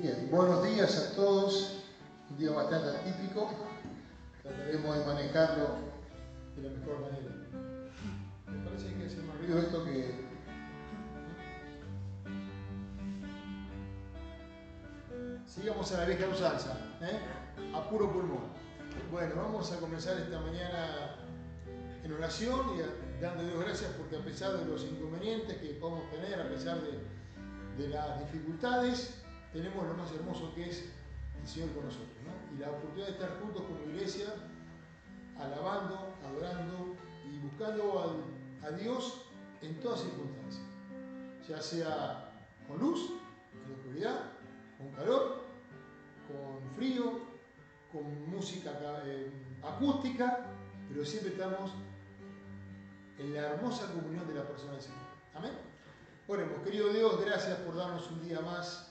Bien, buenos días a todos. Un día bastante atípico. Trataremos de manejarlo de la mejor manera. Me parece que hace más ruido esto que... Sigamos a la vieja usanza, a puro pulmón. Bueno, vamos a comenzar esta mañana en oración y dando a Dios gracias porque a pesar de los inconvenientes que podemos tener, a pesar de las dificultades, tenemos lo más hermoso que es el Señor con nosotros, ¿no? Y la oportunidad de estar juntos como iglesia, alabando, adorando y buscando a Dios en todas circunstancias, ya sea con luz, en la oscuridad, con calor, con frío, con música acústica, pero siempre estamos en la hermosa comunión de la persona del Señor. Amén. Oremos, querido Dios, gracias por darnos un día más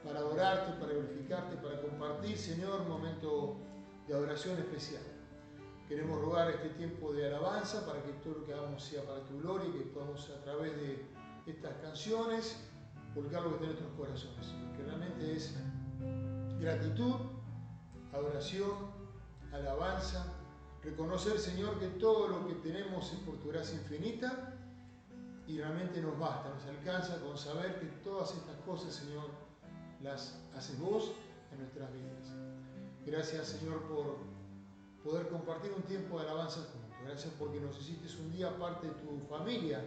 para adorarte, para glorificarte, para compartir, Señor, un momento de adoración especial. Queremos rogar este tiempo de alabanza para que todo lo que hagamos sea para tu gloria y que podamos a través de estas canciones volcar lo que está en nuestros corazones, Señor, que realmente es gratitud, adoración, alabanza, reconocer, Señor, que todo lo que tenemos es por tu gracia infinita y realmente nos basta, nos alcanza con saber que todas estas cosas, Señor, las haces vos en nuestras vidas. Gracias, Señor, por poder compartir un tiempo de alabanza juntos. Gracias porque nos hiciste un día parte de tu familia,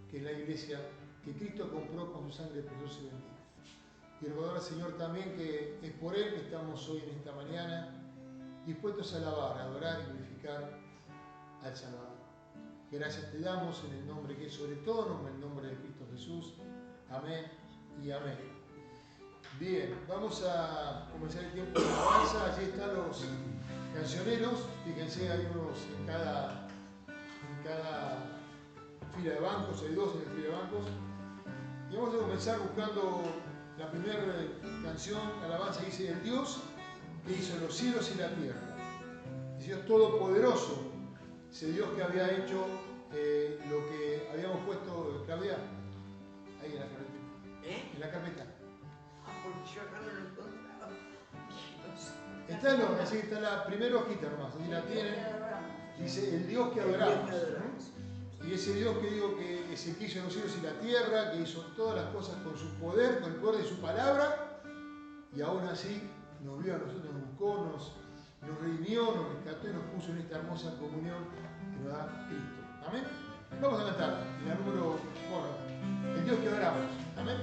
que es la iglesia que Cristo compró con su sangre preciosa y bendita. Y recordar, Señor, también que es por Él que estamos hoy en esta mañana dispuestos a alabar, a adorar y glorificar al Salvador. Gracias te damos en el nombre que es sobre todo nombre, en el nombre de Cristo Jesús. Amén y amén. Bien, vamos a comenzar el tiempo de alabanza. Allí están los cancioneros. Fíjense, hay unos en cada fila de bancos, hay dos en la fila de bancos. Y vamos a comenzar buscando la primera canción, alabanza, que dice: el Dios que hizo los cielos y la tierra. El Dios todopoderoso, ese Dios que había hecho lo que habíamos puesto, Claudia, ahí en la carpeta. En la carpeta. Porque yo acá no lo encontraba. Está, así está la primera hojita nomás, así la tienen. Dice el Dios que adoramos. Y ese Dios que digo que es el que hizo los cielos y la tierra, que hizo todas las cosas con su poder, con el poder de su palabra, y aún así nos vio a nosotros, nos buscó, nos redimió, nos rescató y nos puso en esta hermosa comunión que nos da Cristo. Amén. Vamos a cantar en la número, bueno, el Dios que adoramos. Amén.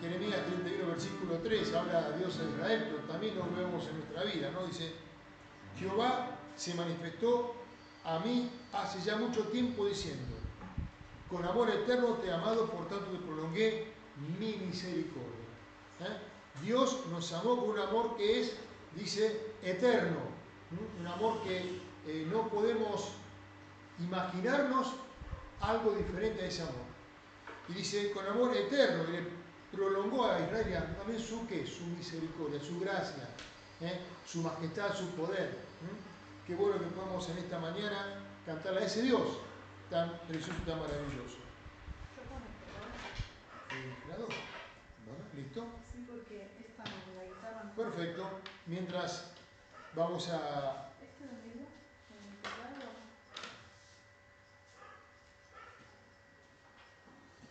Jeremías 31, versículo 3, habla a Dios a Israel, pero también lo vemos en nuestra vida, ¿no? Dice, Jehová se manifestó a mí hace ya mucho tiempo diciendo, con amor eterno te he amado, por tanto te prolongué mi misericordia. Dios nos amó con un amor que es, dice, eterno, un amor que no podemos imaginarnos algo diferente a ese amor. Y dice, con amor eterno, y le prolongó a Israel también su, ¿qué? Su misericordia, su gracia, su majestad, su poder. Qué bueno que podamos en esta mañana cantarle a ese Dios tan precioso y tan maravilloso. ¿Listo? Sí, porque esta en la guitarra no. Perfecto. Mientras vamos a... ¿Este dónde iba? ¿En el teclado?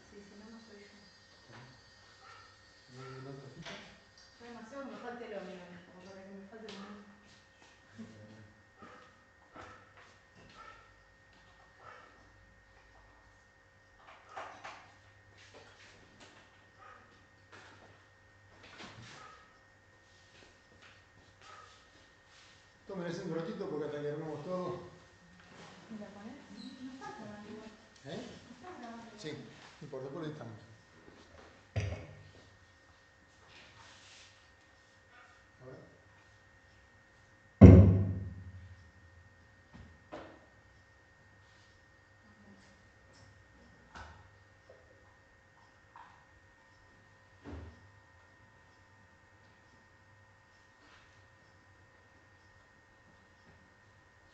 Sí, si no, no soy yo. ¿La otra hojita? Yo demasiado me falta el ómnibus, como para que me falte el ómnibus. Tomen ese un ratito porque hasta que armemos todo. ¿Me la pones? No está grabando igual. ¿Eh? ¿Está grabando igual? Sí, no importa, por ahí estamos. A ver.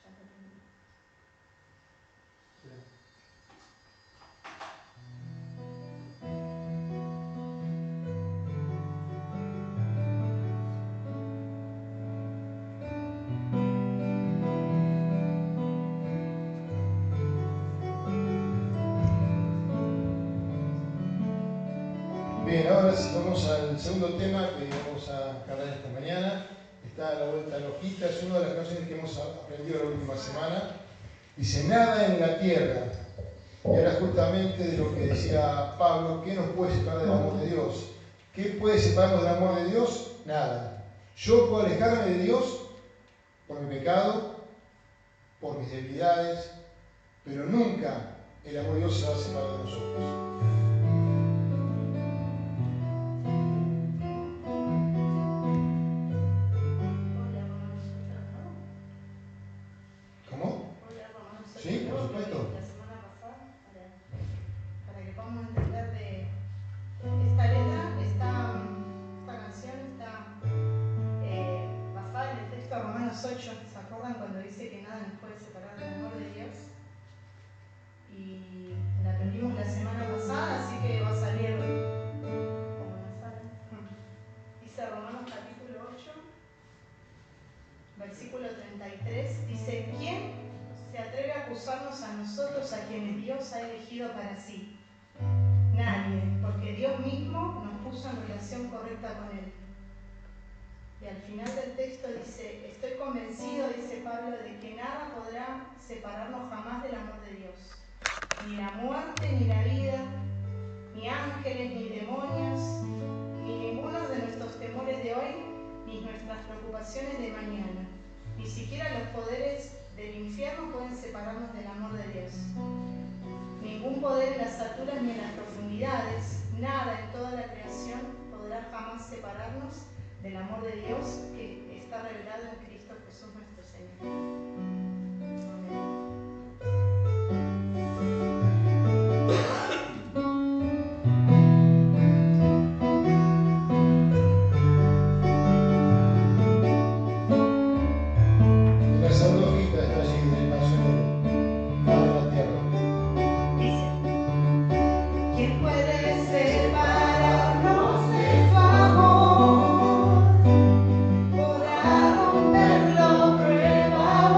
Ya te entendí. Espera. Bien, ahora sí vamos al segundo tema que vamos a hablar esta mañana. Está a la vuelta de la hojita, es una de las canciones que hemos aprendido la última semana. Dice, nada en la tierra. Y era justamente de lo que decía Pablo, ¿qué nos puede separar del amor de Dios? ¿Qué puede separarnos del amor de Dios? Nada. Yo puedo alejarme de Dios por mi pecado, por mis debilidades, pero nunca el amor de Dios se va a separar de nosotros. ¿Cómo? Sí, por supuesto. La semana pasada, para que podamos entender de esta letra, esta canción está basada en el texto de Romanos 8. ¿Se acuerdan cuando dice que nada nos puede separar del amor de Dios? Y la aprendimos la semana pasada, así que va a salir como nos sale. Dice Romanos capítulo 8, versículo 33, dice, ¿quién se atreve a acusarnos a nosotros, a quienes Dios ha elegido para sí? Nadie, porque Dios mismo nos puso en relación correcta con Él. Y al final del texto dice, estoy convencido, dice Pablo, de que nada podrá separarnos jamás del amor de Dios. Ni la muerte, ni la vida, ni ángeles, ni demonios, ni ninguno de nuestros temores de hoy, ni nuestras preocupaciones de mañana. Ni siquiera los poderes del infierno pueden separarnos del amor de Dios. Ningún poder en las alturas ni en las profundidades, nada en toda la creación podrá jamás separarnos del amor de Dios que está revelado en Cristo Jesús nuestro Señor. Podrá romper la prueba.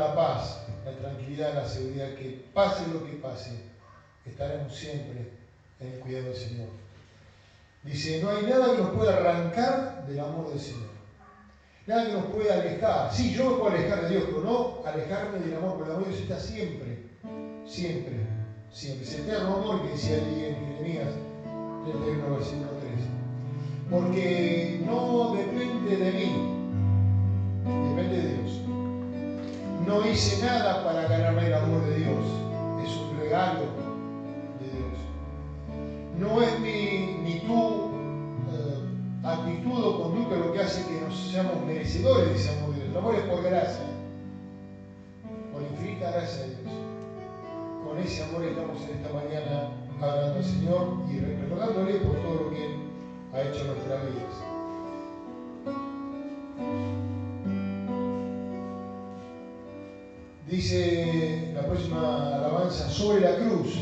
la paz, la tranquilidad, la seguridad que pase lo que pase, estaremos siempre en el cuidado del Señor. Dice, no hay nada que nos pueda arrancar del amor del Señor. Nada que nos pueda alejar. Sí, yo me puedo alejar de Dios, pero no alejarme del amor, porque el amor de Dios está siempre, siempre, siempre. Ese eterno amor que decía allí en Jeremías 31, versículo 3. Porque no depende de mí, depende de Dios. No hice nada para ganarme el amor de Dios. Es un regalo de Dios. No es ni tu actitud o conducta lo que hace que nos seamos merecedores de ese amor de Dios. El amor es por gracia, por infinita gracia de Dios. Con ese amor estamos en esta mañana hablando al Señor y recordándole por todo lo que Él ha hecho en nuestras vidas. Dice la próxima alabanza, sobre la cruz.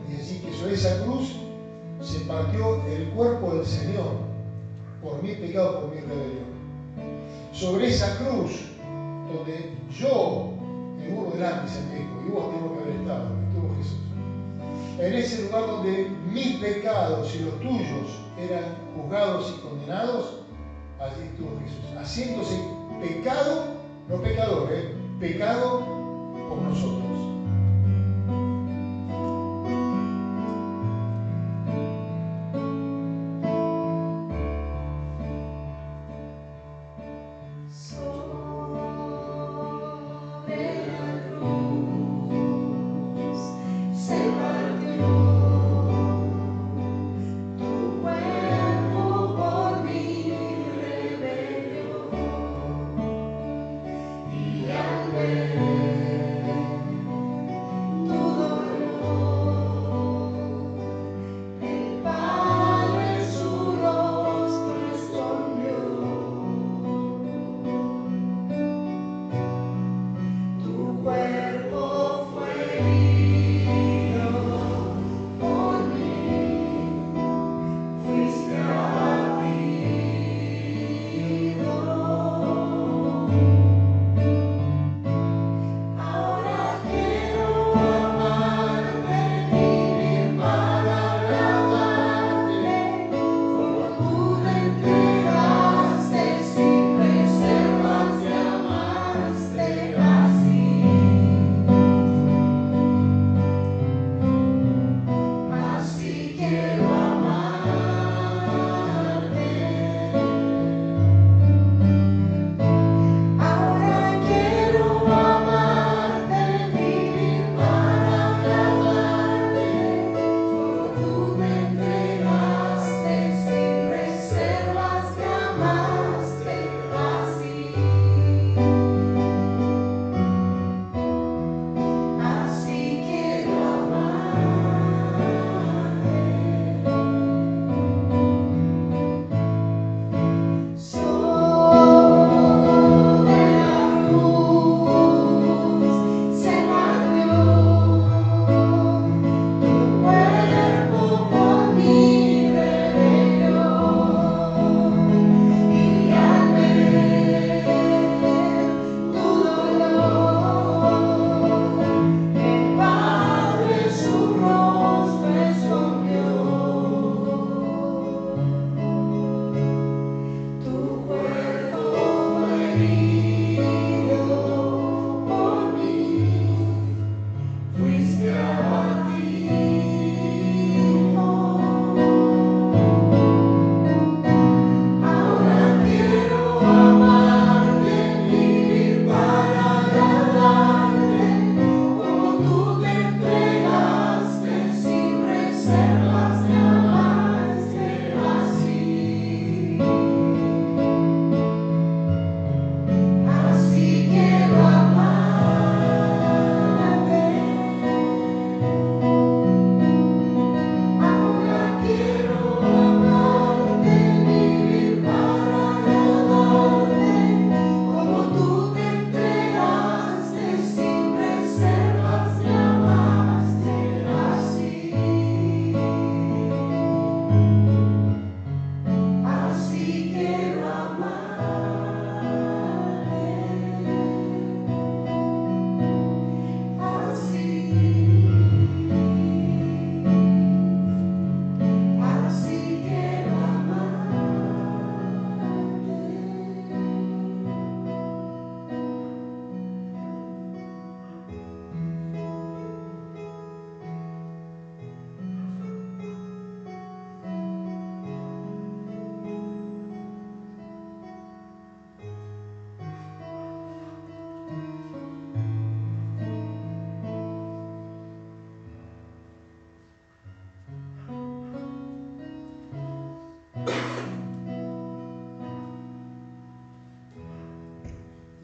Y decir que sobre esa cruz se partió el cuerpo del Señor por mi pecado, por mi rebelión. Sobre esa cruz, donde yo, el burro delante, se me dijo, y vos tengo que haber estado, estuvo Jesús. En ese lugar donde mis pecados y los tuyos eran juzgados y condenados, allí estuvo Jesús, haciéndose pecado, no pecador, pecado por nosotros.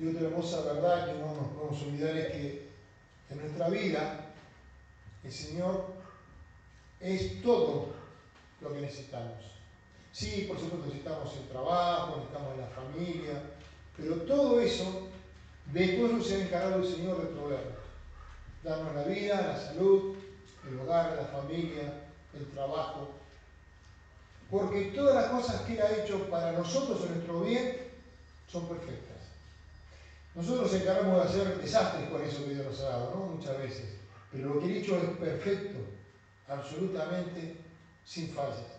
y otra hermosa verdad que no nos podemos olvidar es que en nuestra vida el Señor es todo lo que necesitamos. Sí, por supuesto necesitamos el trabajo, necesitamos la familia, pero todo eso, de todo eso se ha encargado el Señor de proveernos. Darnos la vida, la salud, el hogar, la familia, el trabajo. Porque todas las cosas que Él ha hecho para nosotros en nuestro bien son perfectas. Nosotros nos encargamos de hacer desastres con eso que Dios nos ha dado, ¿no? Muchas veces. Pero lo que Él ha hecho es perfecto, absolutamente sin fallas.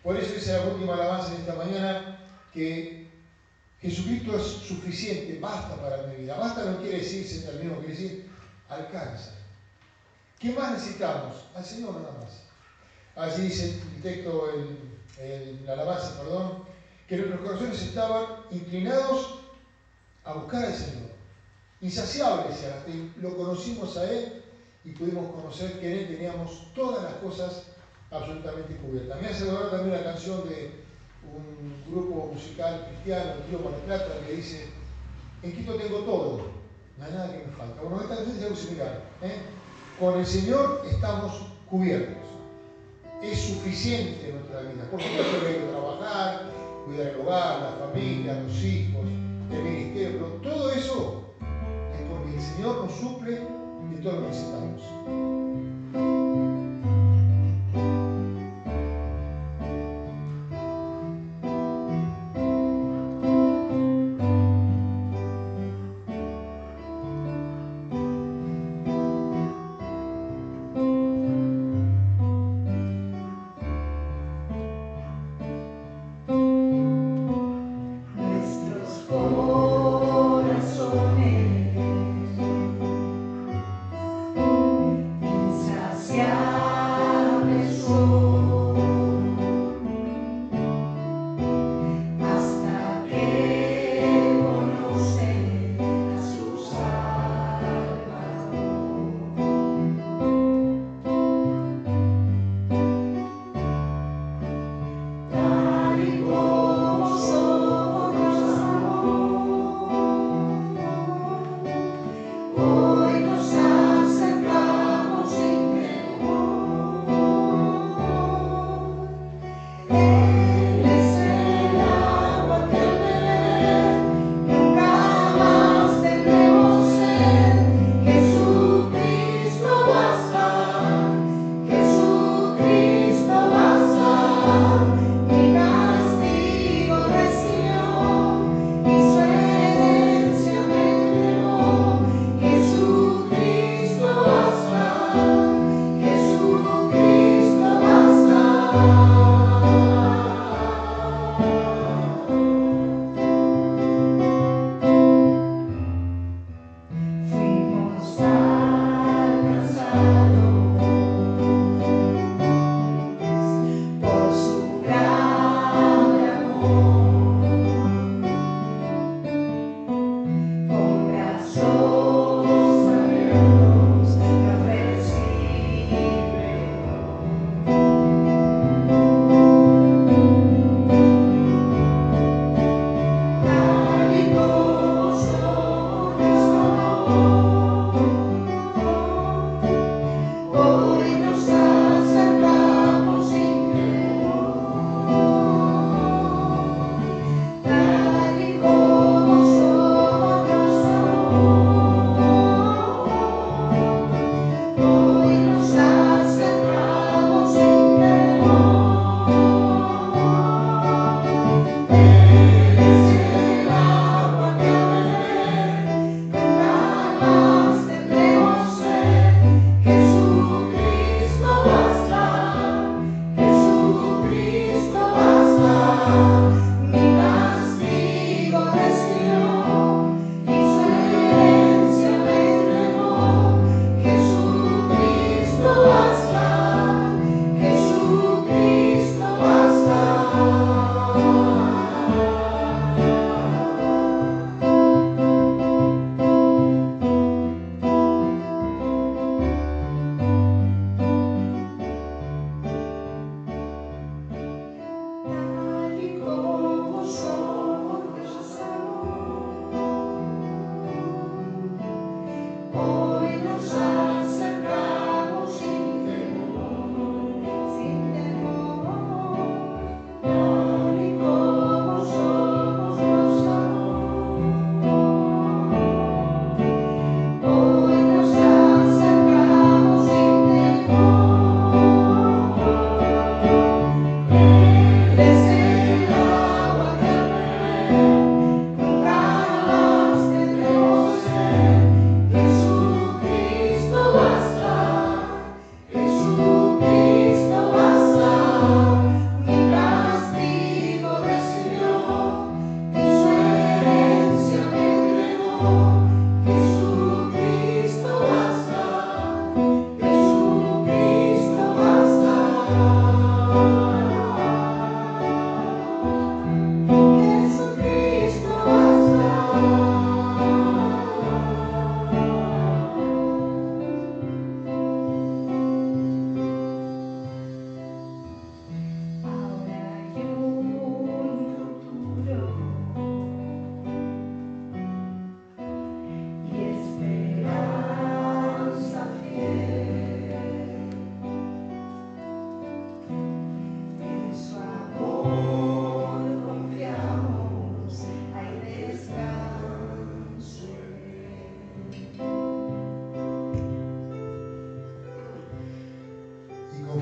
Por eso dice la última alabanza de esta mañana que Jesucristo es suficiente, basta para mi vida. Basta no quiere decir, se terminó, quiere decir alcanza. ¿Qué más necesitamos? Al Señor nada más. Así dice el texto, la alabanza, perdón, que nuestros corazones estaban inclinados a buscar al Señor. Insaciables, hasta que lo conocimos a Él y pudimos conocer que en Él teníamos todas las cosas absolutamente cubiertas. Me hace acordar también la canción de un grupo musical cristiano, el Trío Mar del Plata, que dice: en Cristo tengo todo, no hay nada que me falta. Bueno, esta canción es algo similar. Con el Señor estamos cubiertos. Es suficiente en nuestra vida. Por supuesto que hay que trabajar, cuidar el hogar, la familia, los hijos, el ministerio, pero todo eso es porque el Señor nos suple de todo lo que necesitamos. Insaciables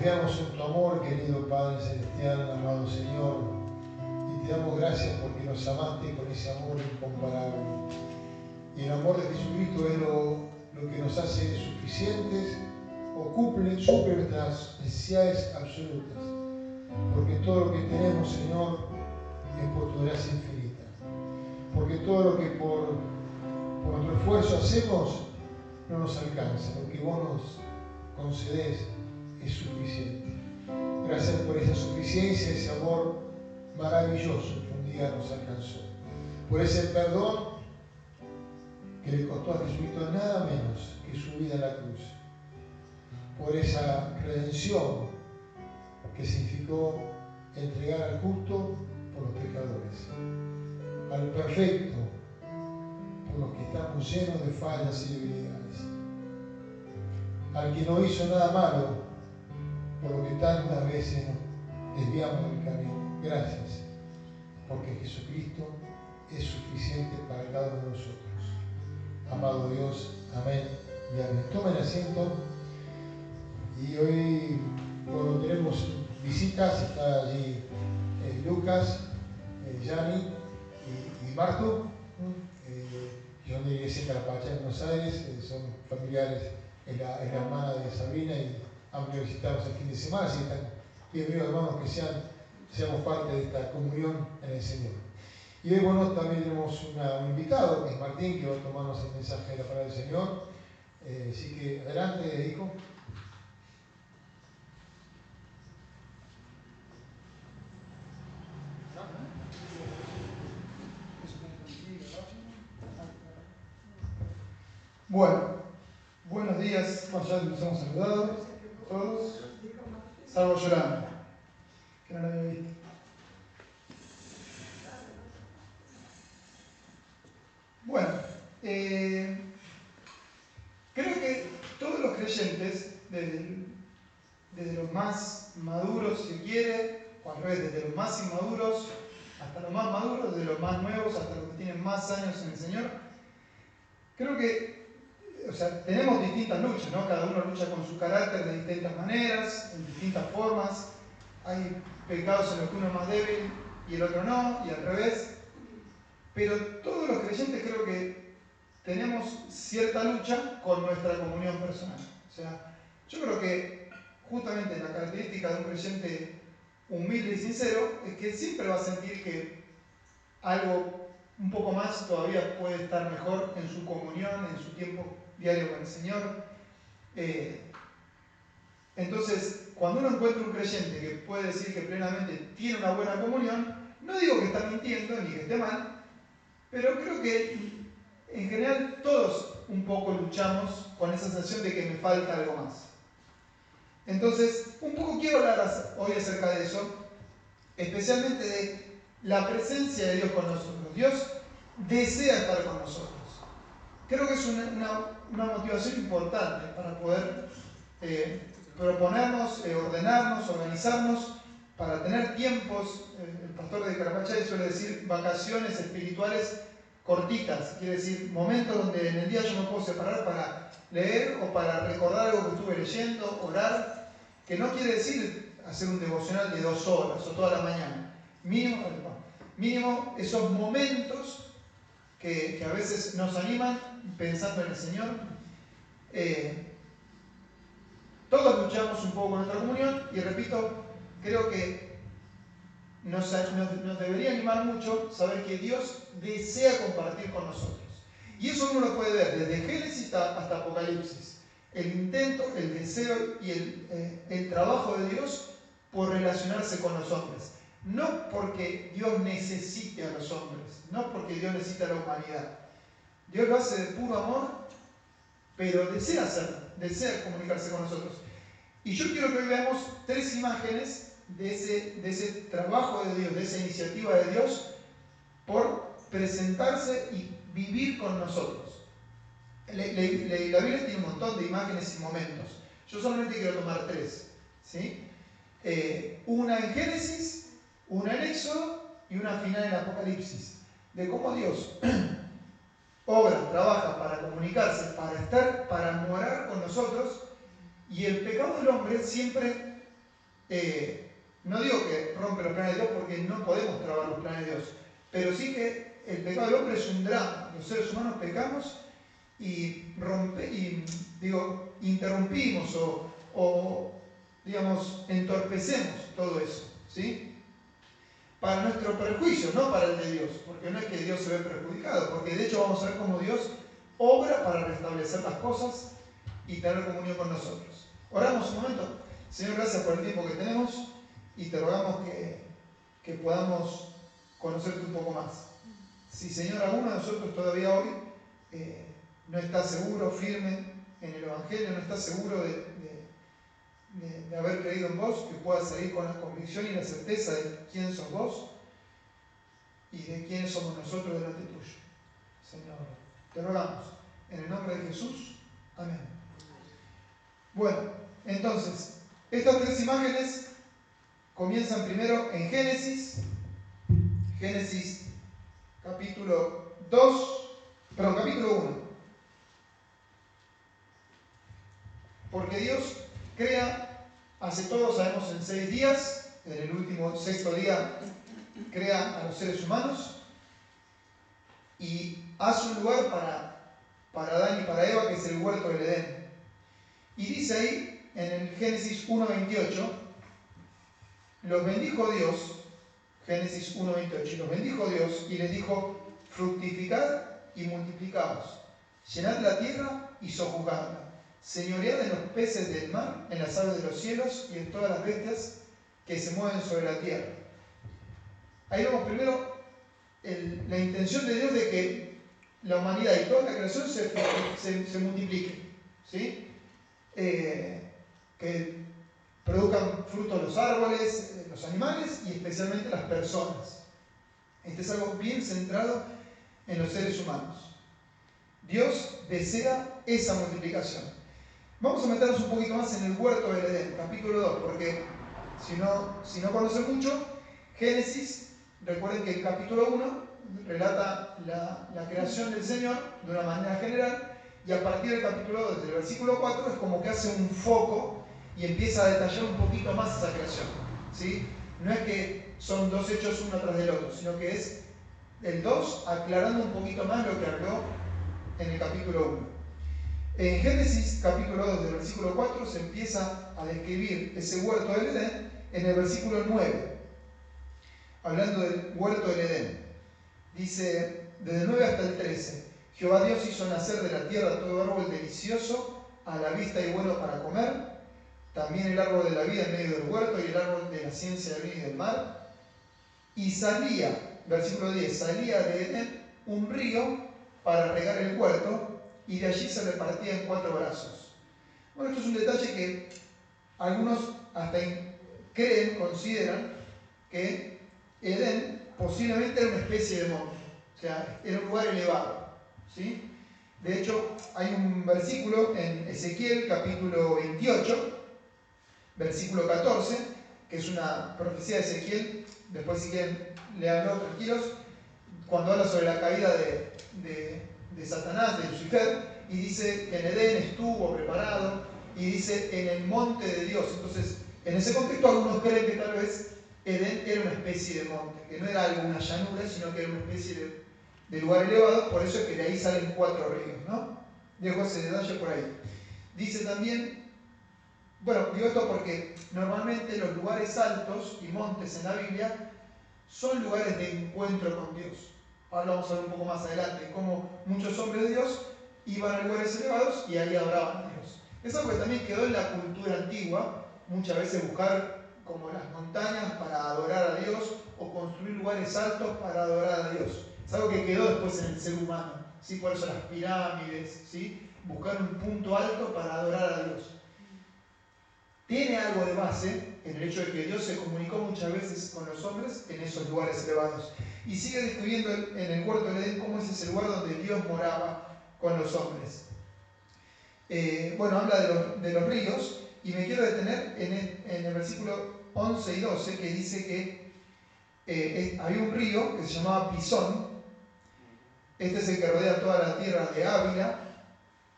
confiamos en tu amor, querido Padre Celestial, amado Señor, y te damos gracias porque nos amaste con ese amor incomparable. Y el amor de Jesucristo es lo que nos hace suficientes o suple nuestras necesidades absolutas. Porque todo lo que tenemos, Señor, es por tu gracia infinita. Porque todo lo que por nuestro esfuerzo hacemos no nos alcanza. Lo que vos nos concedés es suficiente. Gracias por esa suficiencia, ese amor maravilloso que un día nos alcanzó. Por ese perdón que le costó a Jesucristo nada menos que su vida en la cruz. Por esa redención que significó entregar al justo por los pecadores, al perfecto por los que estamos llenos de fallas y debilidades, al que no hizo nada malo por lo que tantas veces nos desviamos del camino. Gracias, porque Jesucristo es suficiente para cada uno de nosotros. Amado Dios, amén y amén. Tomen asiento. Y hoy, cuando tenemos visitas, está allí Lucas, Yanni y Marto, que son de la iglesia Carapacha en Buenos Aires, son familiares, es la hermana de Sabrina y han venido a visitarnos el fin de semana, así que están bienvenidos, hermanos, que seamos parte de esta comunión en el Señor. Y hoy, bueno, también tenemos un invitado, que es Martín, que va a tomarnos el mensaje de la palabra del Señor. Así que adelante, hijo. Bueno, buenos días. Bueno, ya nos hemos saludado todos, salvo Yolanda, que no la había visto. Bueno, creo que todos los creyentes, desde los más maduros, si quiere, o al revés, desde los más inmaduros hasta los más maduros, desde los más nuevos hasta los que tienen más años en el Señor, creo que tenemos distintas luchas, ¿no? Cada uno lucha con su carácter de distintas maneras, en distintas formas. Hay pecados en los que uno es más débil y el otro no, y al revés. Pero todos los creyentes creo que tenemos cierta lucha con nuestra comunión personal. O sea, yo creo que justamente la característica de un creyente humilde y sincero es que siempre va a sentir que algo un poco más todavía puede estar mejor en su comunión, en su tiempo diario con el Señor. Entonces, cuando uno encuentra un creyente que puede decir que plenamente tiene una buena comunión, no digo que está mintiendo ni que esté mal, pero creo que en general todos un poco luchamos con esa sensación de que me falta algo más. Entonces, un poco quiero hablar hoy acerca de eso, especialmente de la presencia de Dios con nosotros. Dios desea estar con nosotros. Creo que es una motivación importante para poder proponernos, ordenarnos, organizarnos, para tener tiempos. El pastor de Carapachay suele decir vacaciones espirituales cortitas, quiere decir momentos donde en el día yo me puedo separar para leer o para recordar algo que estuve leyendo, orar, que no quiere decir hacer un devocional de 2 horas o toda la mañana. Mínimo esos momentos que a veces nos animan pensando en el Señor. Todos luchamos un poco con nuestra comunión y repito, creo que nos debería animar mucho saber que Dios desea compartir con nosotros. Y eso uno lo puede ver desde Génesis hasta Apocalipsis. El intento, el deseo y el trabajo de Dios por relacionarse con los hombres. No porque Dios necesite a los hombres, no porque Dios necesita a la humanidad. Dios lo hace de puro amor, pero desea hacerlo, desea comunicarse con nosotros. Y yo quiero que hoy veamos 3 imágenes de ese trabajo de Dios, de esa iniciativa de Dios por presentarse y vivir con nosotros. La Biblia tiene un montón de imágenes y momentos. Yo solamente quiero tomar 3. ¿Sí? Una en Génesis, una en Éxodo y una final en Apocalipsis. De cómo Dios obra, trabaja para comunicarse, para estar, para morar con nosotros. Y el pecado del hombre siempre no digo que rompe los planes de Dios porque no podemos trabar los planes de Dios, pero sí que el pecado del hombre es un drama. Los seres humanos pecamos y interrumpimos o digamos, entorpecemos todo eso, ¿sí? Para nuestro perjuicio, no para el de Dios, porque no es que Dios se ve perjudicado, porque de hecho vamos a ver cómo Dios obra para restablecer las cosas y tener comunión con nosotros. Oramos un momento. Señor, gracias por el tiempo que tenemos y te rogamos que podamos conocerte un poco más. Si, Señor, alguno de nosotros todavía hoy no está seguro, firme en el Evangelio, no está seguro de haber creído en vos, que pueda salir con la convicción y la certeza de quién sos vos y de quiénes somos nosotros delante tuyo. Señor, te rogamos, en el nombre de Jesús, amén. Bueno, entonces, estas tres imágenes comienzan primero en Génesis capítulo 1. Porque Dios crea, hace todo, sabemos, en 6 días, en el último 6º día crea a los seres humanos y hace un lugar para Adán y para Eva, que es el huerto del Edén. Y dice ahí, en el Génesis 1:28, los bendijo Dios, Génesis 1:28, y los bendijo Dios y les dijo: fructificad y multiplicaos, llenad la tierra y sojuzgadla, señoread en los peces del mar, en las aves de los cielos y en todas las bestias que se mueven sobre la tierra. Ahí vemos primero la intención de Dios de que la humanidad y toda la creación se multiplique, ¿sí? Que produzcan frutos los árboles, los animales y especialmente las personas. Este es algo bien centrado en los seres humanos. Dios desea esa multiplicación. Vamos a meternos un poquito más en el huerto del Edén, capítulo 2, porque si no conocen mucho, Génesis, recuerden que el capítulo 1 relata la creación del Señor de una manera general, y a partir del capítulo 2, desde el versículo 4, es como que hace un foco y empieza a detallar un poquito más esa creación, ¿sí? No es que son dos hechos uno tras del otro, sino que es el 2 aclarando un poquito más lo que habló en el capítulo 1. En Génesis capítulo 2, del versículo 4, se empieza a describir ese huerto del Edén en el versículo 9, hablando del huerto del Edén. Dice, desde el 9 hasta el 13, Jehová Dios hizo nacer de la tierra todo árbol delicioso a la vista y bueno para comer, también el árbol de la vida en medio del huerto y el árbol de la ciencia del bien y del mal. Y salía, versículo 10, salía de Edén un río para regar el huerto, y de allí se repartía en 4 brazos. Bueno, esto es un detalle que algunos hasta consideran que Edén posiblemente era una especie de monte, o sea, era un lugar elevado, ¿sí? De hecho, hay un versículo en Ezequiel capítulo 28, versículo 14, que es una profecía de Ezequiel, después si quieren leanlo tranquilos, cuando habla sobre la caída de Satanás, de Lucifer, y dice que en Edén estuvo preparado, y dice en el monte de Dios. Entonces, en ese contexto algunos creen que tal vez Edén era una especie de monte, que no era una llanura, sino que era una especie de lugar elevado, por eso es que de ahí salen 4 ríos, ¿no? Dejo ese detalle por ahí. Dice también, bueno, digo esto porque normalmente los lugares altos y montes en la Biblia son lugares de encuentro con Dios. Ahora vamos a ver un poco más adelante cómo muchos hombres de Dios iban a lugares elevados y ahí adoraban a Dios. Es algo que también quedó en la cultura antigua, muchas veces buscar como las montañas para adorar a Dios o construir lugares altos para adorar a Dios. Es algo que quedó después en el ser humano, ¿sí? Por eso las pirámides, ¿sí? Buscar un punto alto para adorar a Dios. Tiene algo de base en el hecho de que Dios se comunicó muchas veces con los hombres en esos lugares elevados. Y sigue describiendo en el huerto de Edén cómo es ese lugar donde Dios moraba con los hombres. Bueno, habla de los ríos, y me quiero detener en el versículo 11 y 12, que dice que había un río que se llamaba Pisón. Este es el que rodea toda la tierra de Ávila,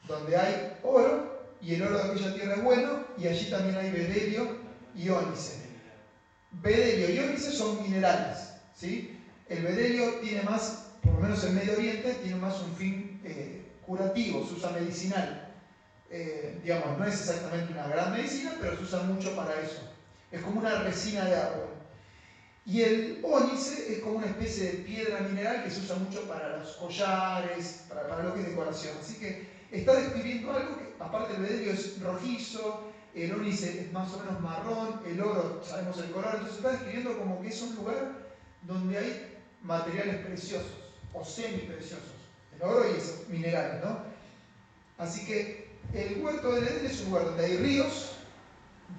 donde hay oro, y el oro de aquella tierra es bueno, y allí también hay bedelio y ónice. Bedelio y ónice son minerales, ¿sí? El bedelio tiene más, por lo menos en Medio Oriente, tiene más un fin curativo, se usa medicinal. Digamos, no es exactamente una gran medicina, pero se usa mucho para eso. Es como una resina de árbol. Y el ónice es como una especie de piedra mineral que se usa mucho para los collares, para lo que es decoración. Así que está describiendo algo que, aparte el bedelio es rojizo, el ónice es más o menos marrón, el oro, sabemos el color, entonces está describiendo como que es un lugar donde hay materiales preciosos o semipreciosos, el oro y esos minerales, ¿no? Así que el huerto del Edén es un lugar donde hay ríos,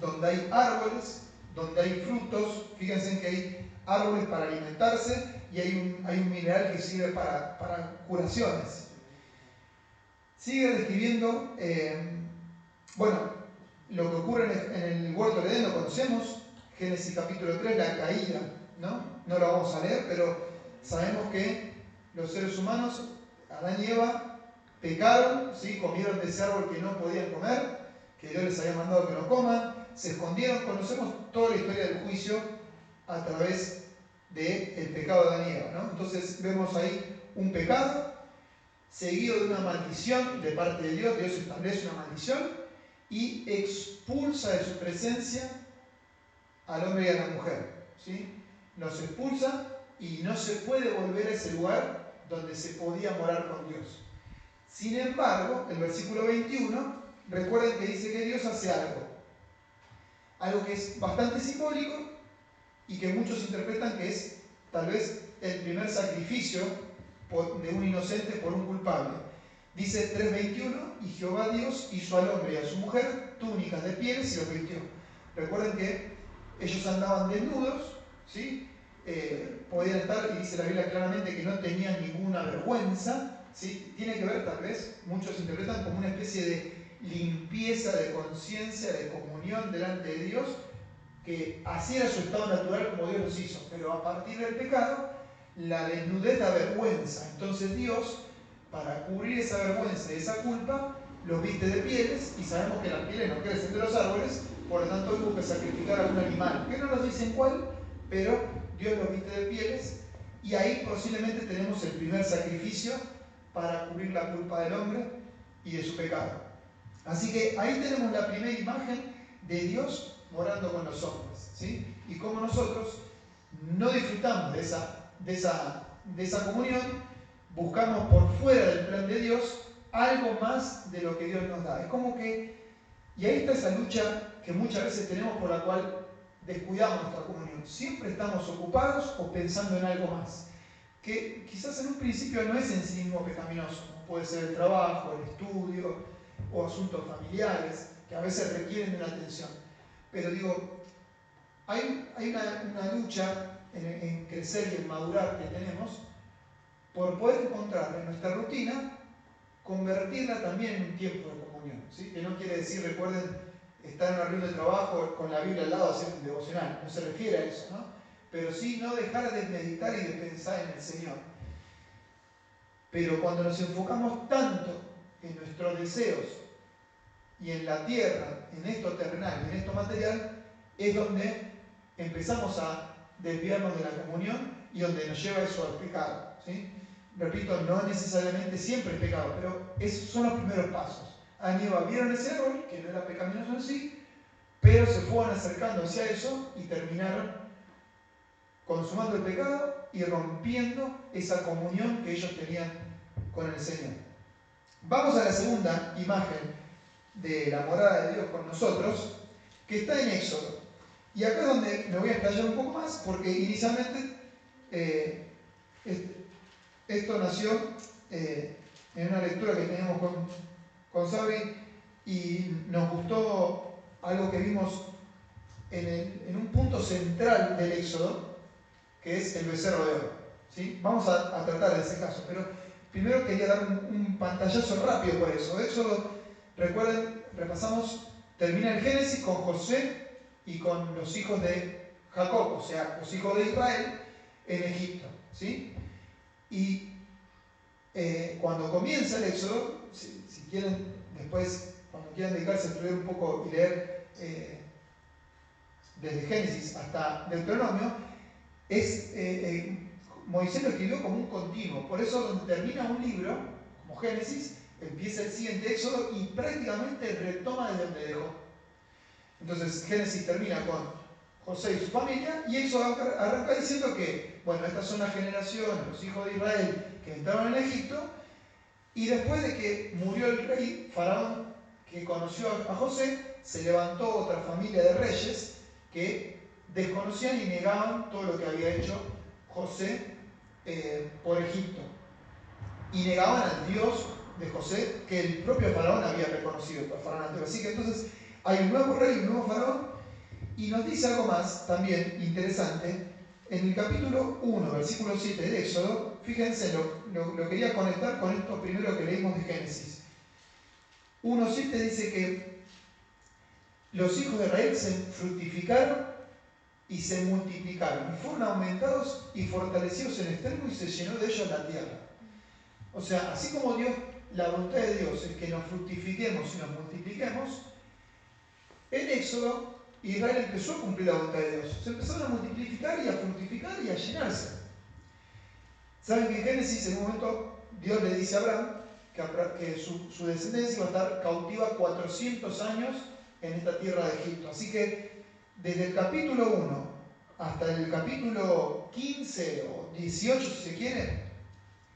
donde hay árboles, donde hay frutos. Fíjense en que hay árboles para alimentarse y hay un mineral que sirve para curaciones. Sigue describiendo, lo que ocurre en el huerto del Edén lo conocemos, Génesis capítulo 3, la caída, ¿no? No lo vamos a leer, pero sabemos que los seres humanos, Adán y Eva, pecaron, ¿sí? Comieron de ese árbol que no podían comer, que Dios les había mandado que no coman, se escondieron. Conocemos toda la historia del juicio a través del pecado de Adán y Eva, ¿no? Entonces vemos ahí un pecado seguido de una maldición de parte de Dios. Dios establece una maldición y expulsa de su presencia al hombre y a la mujer, ¿sí? Los expulsa y no se puede volver a ese lugar donde se podía morar con Dios. Sin embargo, el versículo 21, recuerden que dice que Dios hace algo que es bastante simbólico y que muchos interpretan que es tal vez el primer sacrificio de un inocente por un culpable. Dice 3:21, y Jehová Dios hizo al hombre y a su mujer túnicas de pieles y los vistió. Recuerden que ellos andaban desnudos, ¿sí? Podían estar, y dice la Biblia claramente que no tenían ninguna vergüenza, ¿sí? Tiene que ver, tal vez, muchos interpretan como una especie de limpieza de conciencia, de comunión delante de Dios, que así era su estado natural como Dios los hizo, pero a partir del pecado, la desnudez da vergüenza. Entonces Dios, para cubrir esa vergüenza y esa culpa, los viste de pieles, y sabemos que las pieles no crecen de los árboles, por lo tanto hubo que sacrificar a un animal, que no nos dicen cuál, pero Dios los viste de pieles, y ahí posiblemente tenemos el primer sacrificio para cubrir la culpa del hombre y de su pecado. Así que ahí tenemos la primera imagen de Dios morando con los hombres, ¿sí? Y como nosotros no disfrutamos de esa comunión, buscamos por fuera del plan de Dios algo más de lo que Dios nos da. Es como que, y ahí está esa lucha que muchas veces tenemos por la cual descuidamos nuestra comunión. Siempre estamos ocupados o pensando en algo más, que quizás en un principio no es en sí mismo pecaminoso, como puede ser el trabajo, el estudio o asuntos familiares que a veces requieren de una atención. Pero digo, hay una lucha en crecer y en madurar que tenemos por poder encontrar en nuestra rutina, convertirla también en un tiempo de comunión, ¿sí? Que no quiere decir, recuerden, estar en una reunión de trabajo con la Biblia al lado, hacer un devocional, no se refiere a eso, ¿no? Pero sí no dejar de meditar y de pensar en el Señor. Pero cuando nos enfocamos tanto en nuestros deseos y en la tierra, en esto terrenal y en esto material, es donde empezamos a desviarnos de la comunión y donde nos lleva eso al pecado, ¿sí? Repito, no necesariamente siempre es pecado, pero esos son los primeros pasos. Adán y Eva vieron ese árbol, que no era pecaminoso en sí, pero se fueron acercando hacia eso y terminaron consumando el pecado y rompiendo esa comunión que ellos tenían con el Señor. Vamos a la segunda imagen de la morada de Dios con nosotros, que está en Éxodo. Y acá es donde me voy a explayar un poco más, porque inicialmente esto nació en una lectura que teníamos con Sabri, y nos gustó algo que vimos en un punto central del Éxodo, que es el becerro de oro, ¿sí? Vamos a tratar de ese caso, pero primero quería dar un pantallazo rápido por eso. Éxodo, recuerden, repasamos, termina el Génesis con José y con los hijos de Jacob, o sea, los hijos de Israel en Egipto, ¿sí? Y cuando comienza el Éxodo, si quieren después, cuando quieran dedicarse a estudiar un poco y leer desde Génesis hasta Deuteronomio, Moisés lo escribió como un continuo. Por eso donde termina un libro, como Génesis, empieza el siguiente Éxodo y prácticamente retoma desde donde dejó. Entonces Génesis termina con José y su familia, y Éxodo arranca diciendo que, bueno, estas son las generaciones, los hijos de Israel que entraron en Egipto, y después de que murió el rey Faraón que conoció a José, se levantó otra familia de reyes que desconocían y negaban todo lo que había hecho José por Egipto, y negaban al Dios de José que el propio Faraón había reconocido, el Faraón anterior. Así que entonces hay un nuevo rey, un nuevo Faraón, y nos dice algo más también interesante. En el capítulo 1, versículo 7 de Éxodo, fíjense, lo quería conectar con esto primero que leímos de Génesis. 1.7 dice que los hijos de Israel se fructificaron y se multiplicaron, y fueron aumentados y fortalecidos en extremo, y se llenó de ellos la tierra. O sea, así como Dios, la voluntad de Dios es que nos fructifiquemos y nos multipliquemos, en Éxodo Israel empezó a cumplir la voluntad de Dios. Se empezaron a multiplicar y a fructificar y a llenarse. Saben que en Génesis, en un momento, Dios le dice a Abraham que su descendencia va a estar cautiva 400 años en esta tierra de Egipto. Así que desde el capítulo 1 hasta el capítulo 15 o 18, si se quiere,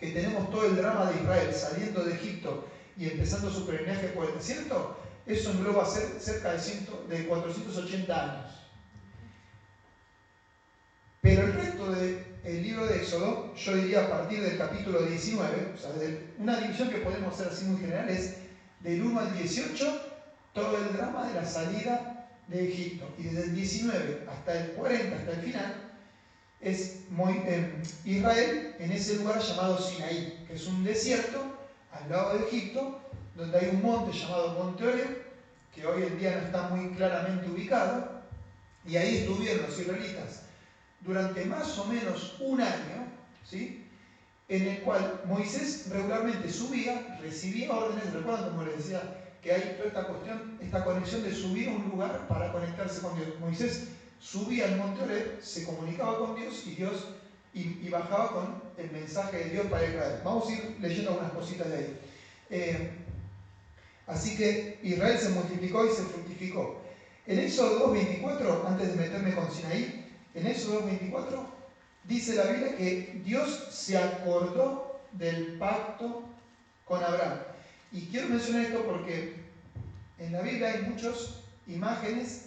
que tenemos todo el drama de Israel saliendo de Egipto y empezando su peregrinaje por el desierto, eso engloba cerca de 480 años. Pero el resto del libro de Éxodo, yo diría a partir del capítulo 19, o sea, una división que podemos hacer así muy general es del 1 al 18, todo el drama de la salida de Egipto. Y desde el 19 hasta el 40, hasta el final, es Israel en ese lugar llamado Sinaí, que es un desierto al lado de Egipto, donde hay un monte llamado Monte Oreb, que hoy en día no está muy claramente ubicado, y ahí estuvieron los israelitas durante más o menos un año, ¿sí? En el cual Moisés regularmente subía, recibía órdenes. ¿Recuerdan como les decía que hay toda esta cuestión, esta conexión de subir a un lugar para conectarse con Dios? Moisés subía al monte Oreb, se comunicaba con Dios y bajaba con el mensaje de Dios para Israel. Vamos a ir leyendo algunas cositas de ahí. Así que Israel se multiplicó y se fructificó. En Éxodo 2.24, antes de meterme con Sinaí, en Éxodo 2.24 dice la Biblia que Dios se acordó del pacto con Abraham. Y quiero mencionar esto porque en la Biblia hay muchas imágenes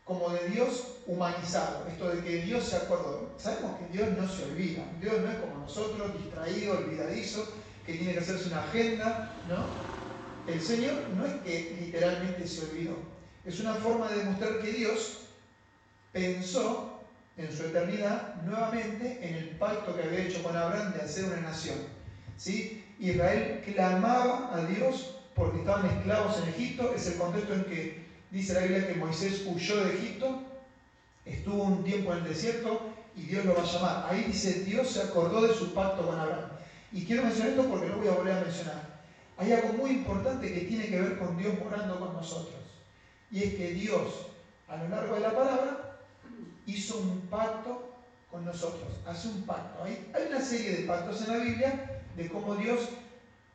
como de Dios humanizado, esto de que Dios se acordó. Sabemos que Dios no se olvida, Dios no es como nosotros, distraído, olvidadizo, que tiene que hacerse una agenda, ¿no? El Señor no es que literalmente se olvidó, es una forma de demostrar que Dios pensó en su eternidad nuevamente en el pacto que había hecho con Abraham de hacer una nación, ¿sí? Israel clamaba a Dios porque estaban esclavos en Egipto. Es el contexto en que dice la Biblia que Moisés huyó de Egipto, estuvo un tiempo en el desierto y Dios lo va a llamar. Ahí dice, Dios se acordó de su pacto con Abraham. Y quiero mencionar esto porque no voy a volver a mencionar. Hay algo muy importante que tiene que ver con Dios morando con nosotros. Y es que Dios, a lo largo de la palabra, hizo un pacto con nosotros. Hace un pacto. Hay una serie de pactos en la Biblia de cómo Dios,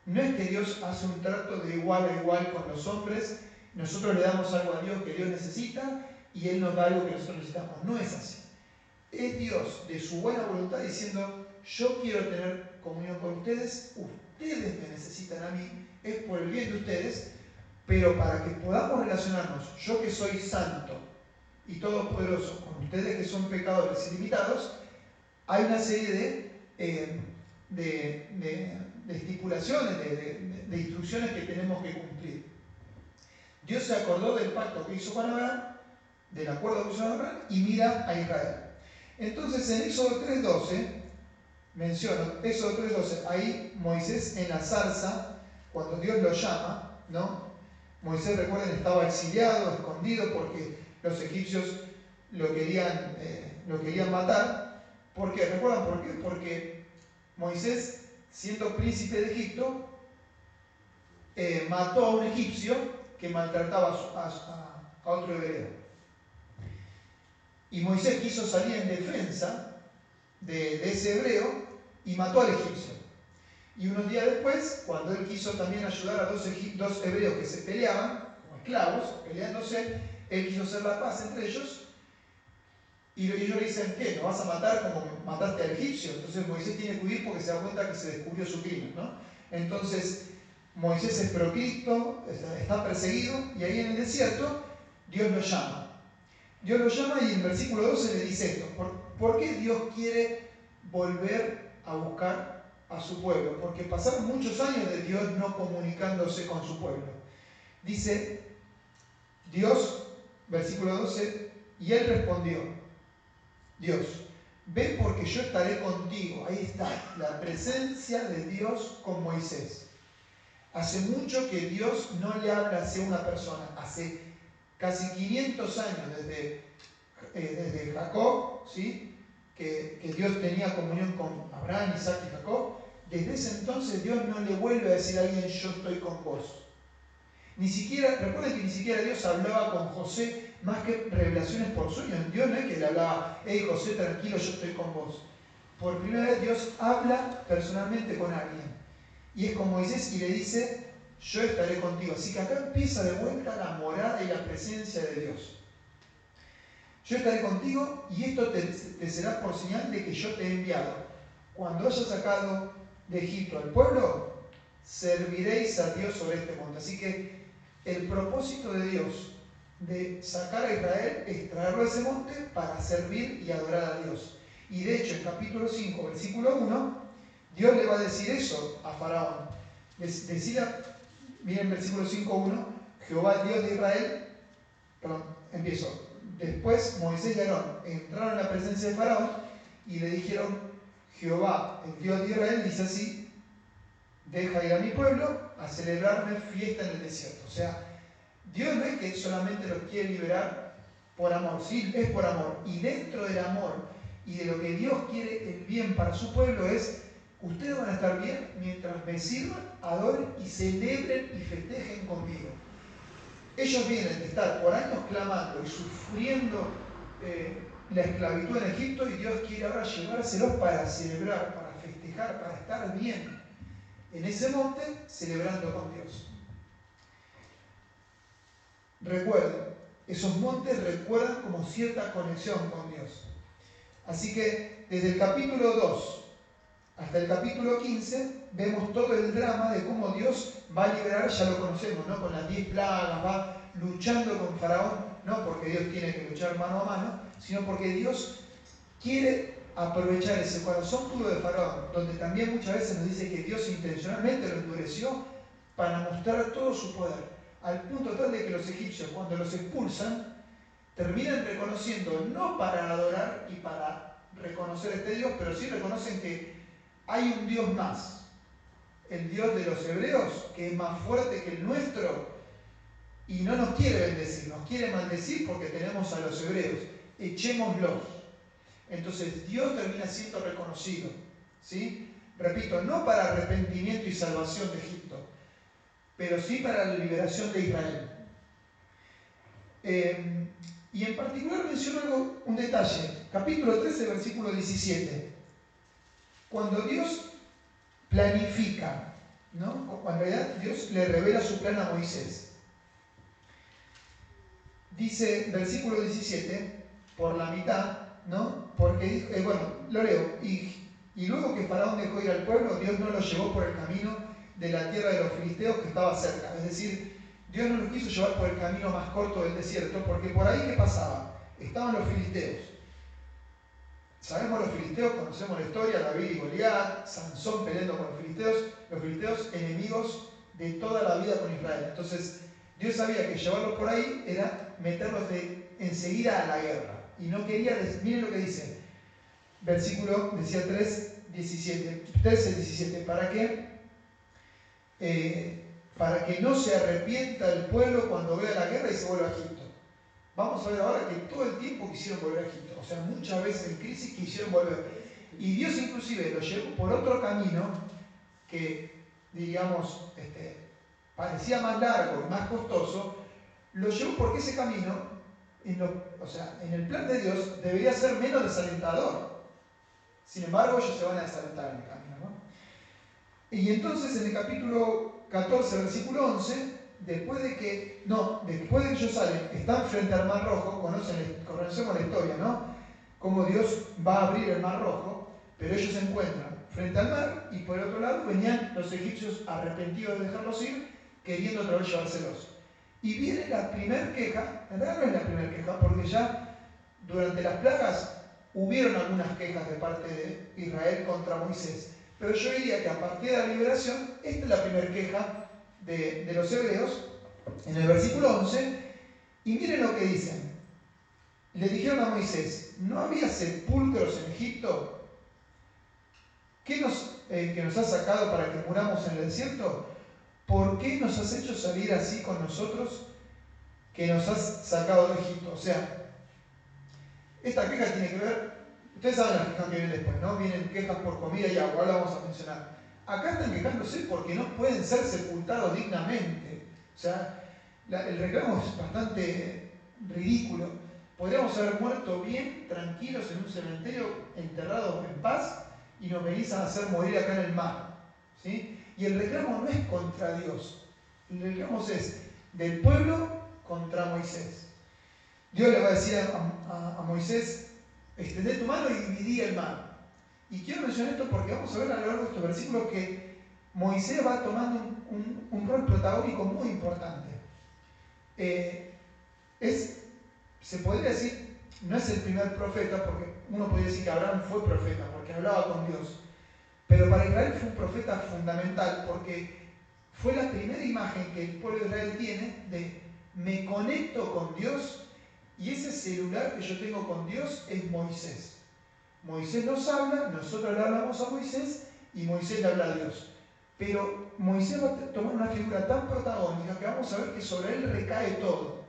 no es que Dios hace un trato de igual a igual con los hombres, nosotros le damos algo a Dios que Dios necesita y Él nos da algo que nosotros necesitamos. No es así. Es Dios de su buena voluntad diciendo, yo quiero tener comunión con ustedes, ustedes me necesitan a mí, es por el bien de ustedes, pero para que podamos relacionarnos, yo que soy santo y todopoderoso, con ustedes que son pecadores ilimitados, hay una serie de estipulaciones, de instrucciones que tenemos que cumplir. Dios se acordó del pacto que hizo con Abraham, del acuerdo que hizo con Abraham, y mira a Israel. Entonces en Éxodo 3.12, menciono, Éxodo 3.12, ahí Moisés en la zarza, cuando Dios lo llama, ¿no? Moisés, recuerden, estaba exiliado, escondido, porque los egipcios lo querían matar. ¿Por qué? ¿Recuerdan por qué? Porque Moisés, siendo príncipe de Egipto, mató a un egipcio que maltrataba a otro hebreo. Y Moisés quiso salir en defensa de ese hebreo y mató al egipcio. Y unos días después, cuando él quiso también ayudar a dos hebreos que se peleaban, como esclavos, peleándose, él quiso hacer la paz entre ellos. Y ellos le dicen, ¿qué? ¿No vas a matar como mataste al egipcio? Entonces Moisés tiene que huir porque se da cuenta que se descubrió su crimen, ¿no? Entonces Moisés es proscripto, está perseguido, y ahí en el desierto Dios lo llama. Dios lo llama y en el versículo 12 le dice esto. ¿Por qué Dios quiere volver a buscar a su pueblo? Porque pasaron muchos años de Dios no comunicándose con su pueblo. Dice Dios, versículo 12, y él respondió, Dios, ve porque yo estaré contigo. Ahí está, la presencia de Dios con Moisés. Hace mucho que Dios no le habla hacia una persona. Hace casi 500 años desde Jacob, ¿sí? que Dios tenía comunión con Abraham, Isaac y Jacob. Desde ese entonces Dios no le vuelve a decir a alguien, yo estoy con vos. Ni siquiera, recuerden que ni siquiera Dios hablaba con José más que revelaciones por sueños. Dios no es que le hablaba, hey José, tranquilo, yo estoy con vos. Por primera vez Dios habla personalmente con alguien. Y es con Moisés y le dice, yo estaré contigo. Así que acá empieza de vuelta la morada y la presencia de Dios. Yo estaré contigo y esto te será por señal de que yo te he enviado. Cuando hayas sacado de Egipto al pueblo, serviréis a Dios sobre este monte. Así que el propósito de Dios de sacar a Israel es traerlo a ese monte para servir y adorar a Dios. Y de hecho en capítulo 5, versículo 1, Dios le va a decir eso a Faraón. Miren versículo 5.1, Jehová Dios de Israel, empiezo. Después Moisés y Aarón entraron en la presencia de Faraón y le dijeron, Jehová, el Dios de Israel, dice así, deja ir a mi pueblo a celebrarme fiesta en el desierto. O sea, Dios no es que solamente los quiere liberar por amor, sí, es por amor. Y dentro del amor y de lo que Dios quiere el bien para su pueblo es, ustedes van a estar bien mientras me sirvan, adoren y celebren y festejen conmigo. Ellos vienen de estar por años clamando y sufriendo la esclavitud en Egipto y Dios quiere ahora llevárselos para celebrar, para festejar, para estar bien en ese monte celebrando con Dios. Recuerden, esos montes recuerdan como cierta conexión con Dios. Así que desde el capítulo 2 hasta el capítulo 15 vemos todo el drama de cómo Dios va a liberar, ya lo conocemos, ¿no? Con las 10 plagas, va luchando con Faraón, no porque Dios tiene que luchar mano a mano, sino porque Dios quiere aprovechar ese corazón puro de Faraón, donde también muchas veces nos dice que Dios intencionalmente lo endureció para mostrar todo su poder, al punto tal de que los egipcios, cuando los expulsan, terminan reconociendo, no para adorar y para reconocer a este Dios, pero sí reconocen que hay un Dios más, el Dios de los hebreos, que es más fuerte que el nuestro y no nos quiere bendecir, nos quiere maldecir porque tenemos a los hebreos, echémoslos. Entonces Dios termina siendo reconocido, ¿sí? Repito, no para arrepentimiento y salvación de Egipto, pero sí para la liberación de Israel. Y en particular menciono un detalle, capítulo 13, versículo 17. Cuando Dios planifica, ¿no? Cuando en realidad Dios le revela su plan a Moisés. Dice, versículo 17, por la mitad, ¿no? Porque, lo leo, y luego que Faraón dejó ir al pueblo, Dios no lo llevó por el camino de la tierra de los filisteos que estaba cerca. Es decir, Dios no los quiso llevar por el camino más corto del desierto, porque por ahí, ¿qué pasaba? Estaban los filisteos. Sabemos los filisteos, conocemos la historia, David y Goliat, Sansón peleando con los filisteos enemigos de toda la vida con Israel. Entonces, Dios sabía que llevarlos por ahí era meterlos enseguida a la guerra. Y no quería, miren lo que dice, versículo, decía 13:17, para que no se arrepienta el pueblo cuando vea la guerra y se vuelva a Egipto. Vamos a ver ahora que todo el tiempo quisieron volver a Egipto, o sea, muchas veces en crisis quisieron volver. Y Dios inclusive lo llevó por otro camino que, digamos, parecía más largo y más costoso, lo llevó porque ese camino en el plan de Dios debería ser menos desalentador. Sin embargo, ellos se van a desalentar en el camino, ¿no? Y entonces en el capítulo 14, versículo 11, después de que ellos salen, están frente al Mar Rojo, conocemos la historia, ¿no? Cómo Dios va a abrir el Mar Rojo, pero ellos se encuentran frente al mar y por el otro lado venían los egipcios arrepentidos de dejarlos ir, queriendo otra vez llevárselos. Y viene la primera queja, en realidad no es la primera queja, porque ya durante las plagas hubieron algunas quejas de parte de Israel contra Moisés. Pero yo diría que a partir de la liberación, esta es la primera queja de los hebreos, en el versículo 11, y miren lo que dicen. Le dijeron a Moisés, ¿no había sepulcros en Egipto? ¿Qué que nos has sacado para que muramos en el desierto? ¿Por qué nos has hecho salir así con nosotros que nos has sacado de Egipto? O sea, esta queja tiene que ver, ustedes saben las quejas que vienen después, ¿no? Vienen quejas por comida y agua, ahora vamos a mencionar. Acá están quejándose porque no pueden ser sepultados dignamente. O sea, el reclamo es bastante ridículo. Podríamos haber muerto bien, tranquilos en un cementerio, enterrados en paz, y nos venís a hacer morir acá en el mar. ¿Sí? Y el reclamo no es contra Dios. El reclamo es del pueblo contra Moisés. Dios le va a decir a Moisés, extendé tu mano y dividí el mar. Y quiero mencionar esto porque vamos a ver a lo largo de estos versículos que Moisés va tomando un rol protagónico muy importante. Se podría decir, no es el primer profeta, porque uno podría decir que Abraham fue profeta, porque hablaba con Dios. Pero para Israel fue un profeta fundamental, porque fue la primera imagen que el pueblo de Israel tiene de me conecto con Dios y ese celular que yo tengo con Dios es Moisés. Moisés nos habla, nosotros le hablamos a Moisés y Moisés le habla a Dios. Pero Moisés va a tomar una figura tan protagónica que vamos a ver que sobre él recae todo.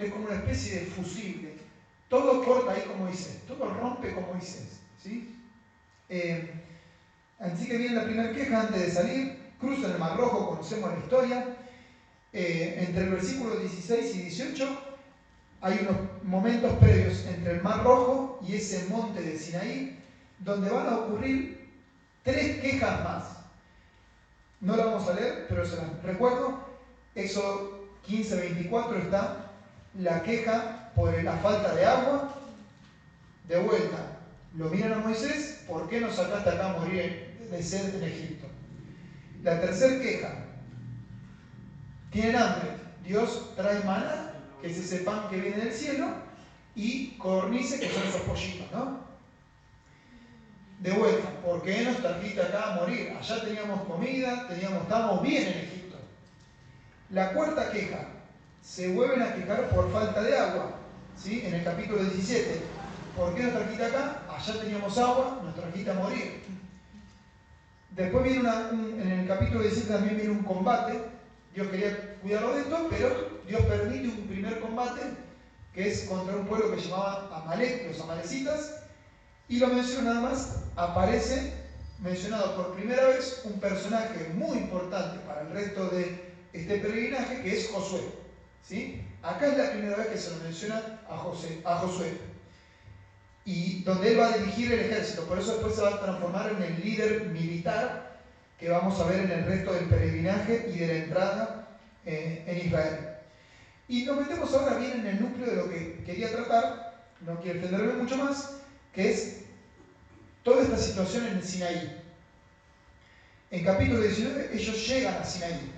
Es como una especie de fusible. Todo corta ahí con Moisés, todo rompe con Moisés. ¿Sí? Así que viene la primera queja antes de salir, cruzan el Mar Rojo, conocemos la historia. Entre el versículo 16 y 18 hay unos momentos previos entre el Mar Rojo y ese monte de Sinaí, donde van a ocurrir 3 quejas más. No la vamos a leer, pero se las recuerdo. Éxodo 15:24 está la queja por la falta de agua. De vuelta, lo miran a Moisés, ¿por qué nos sacaste acá a morir de sed en Egipto? La tercera queja, tienen hambre, Dios trae maná, que es ese pan que viene del cielo, y codornices, que son esos pollitos, ¿no? De vuelta, ¿por qué nos trajiste acá a morir? Allá teníamos comida, estábamos bien en Egipto. La cuarta queja, se vuelven a quejar por falta de agua, ¿sí? En el capítulo 17, ¿por qué nos trajiste acá? Allá teníamos agua, nos trajiste a morir. Después viene en el capítulo 17 también viene un combate. Dios quería cuidarlo de esto, pero Dios permite un primer combate que es contra un pueblo que se llamaba Amalek, los amalecitas, y lo menciono nada más, aparece mencionado por primera vez un personaje muy importante para el resto de este peregrinaje, que es Josué. ¿Sí? Acá es la primera vez que se lo menciona a Josué, y donde él va a dirigir el ejército, por eso después se va a transformar en el líder militar que vamos a ver en el resto del peregrinaje y de la entrada en Israel. Y nos metemos ahora bien en el núcleo de lo que quería tratar, no quiero extenderme mucho más, que es toda esta situación en el Sinaí. En capítulo 19 ellos llegan a Sinaí.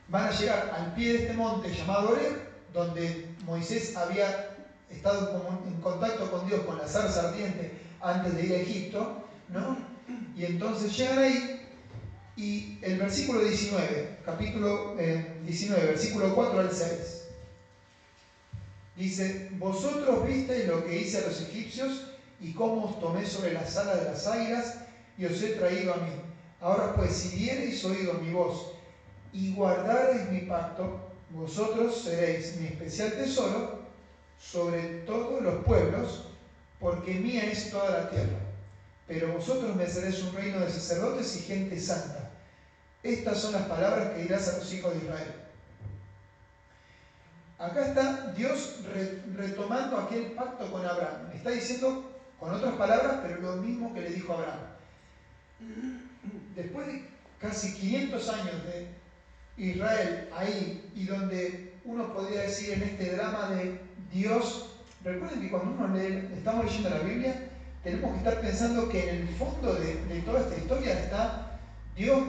Van a llegar al pie de este monte llamado Horeb, donde Moisés había estado en contacto con Dios con la zarza ardiente antes de ir a Egipto, ¿no? Y entonces llegan ahí y el versículo 19, capítulo 19, versículo 4 al 6, dice: vosotros visteis lo que hice a los egipcios y cómo os tomé sobre las alas de las águilas y os he traído a mí. Ahora pues, si diereis oído a mi voz y guardareis mi pacto, vosotros seréis mi especial tesoro sobre todos los pueblos, porque mía es toda la tierra. Pero vosotros me seréis un reino de sacerdotes y gente santa. Estas son las palabras que dirás a los hijos de Israel. acá está Dios retomando aquel pacto con Abraham. Está diciendo con otras palabras, pero lo mismo que le dijo a Abraham. Después de casi 500 años de Israel ahí, y donde uno podría decir en este drama de Dios, recuerden que cuando uno estamos leyendo la Biblia, tenemos que estar pensando que en el fondo de toda esta historia está Dios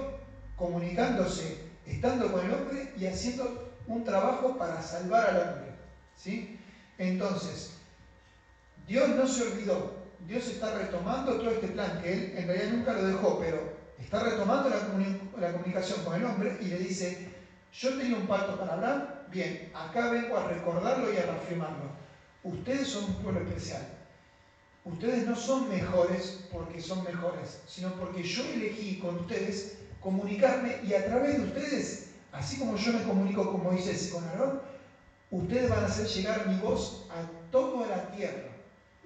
comunicándose, estando con el hombre y haciendo un trabajo para salvar al hombre, ¿sí? Entonces, Dios no se olvidó, Dios está retomando todo este plan, que Él en realidad nunca lo dejó, pero está retomando la comunicación con el hombre y le dice, yo tenía un pacto con Abraham, bien, acá vengo a recordarlo y a reafirmarlo. Ustedes son un pueblo especial. Ustedes no son mejores porque son mejores, sino porque yo elegí con ustedes comunicarme y a través de ustedes, así como yo me comunico con Moisés y con Aarón, ustedes van a hacer llegar mi voz a toda la tierra,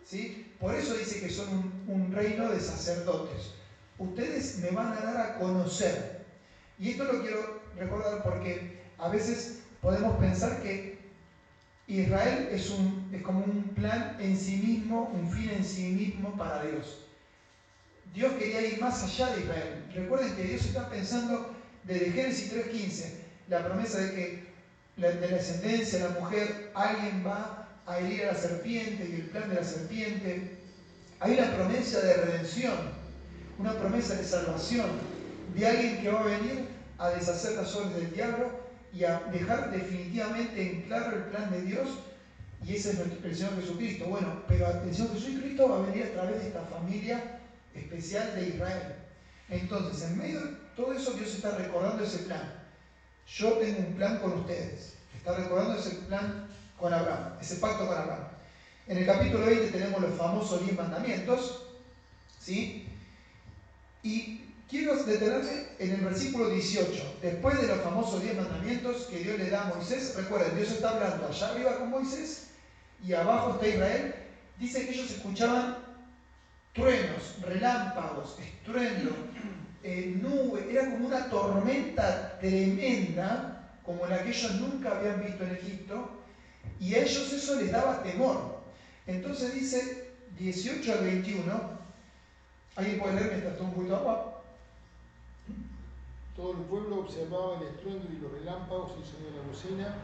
¿sí? Por eso dice que son un reino de sacerdotes. Ustedes me van a dar a conocer. Y esto lo quiero recordar porque a veces podemos pensar que Israel es como un plan en sí mismo, un fin en sí mismo para Dios. Dios quería ir más allá de Israel. Recuerden que Dios está pensando desde Génesis 3:15, la promesa de que de la descendencia, la mujer, alguien va a herir a la serpiente y el plan de la serpiente. Hay una promesa de redención, una promesa de salvación, de alguien que va a venir a deshacer las obras del diablo y a dejar definitivamente en claro el plan de Dios, y ese es el Señor Jesucristo. Bueno, pero el Señor Jesucristo va a venir a través de esta familia especial de Israel. Entonces, en medio de todo eso, Dios está recordando ese plan. Yo tengo un plan con ustedes. Está recordando ese plan con Abraham, ese pacto con Abraham. En el capítulo 20 tenemos los famosos 10 mandamientos, ¿sí? Y quiero detenerme en el versículo 18. Después de los famosos 10 mandamientos que Dios le da a Moisés, recuerden, Dios está hablando allá arriba con Moisés y abajo está Israel. Dice que ellos escuchaban truenos, relámpagos, estruendo, nube, era como una tormenta tremenda, como la que ellos nunca habían visto en Egipto, y a ellos eso les daba temor. Entonces dice 18 al 21, ¿alguien puede leer mientras toma un poquito de agua? Todo el pueblo observaba el estruendo y los relámpagos y el sonido de la bocina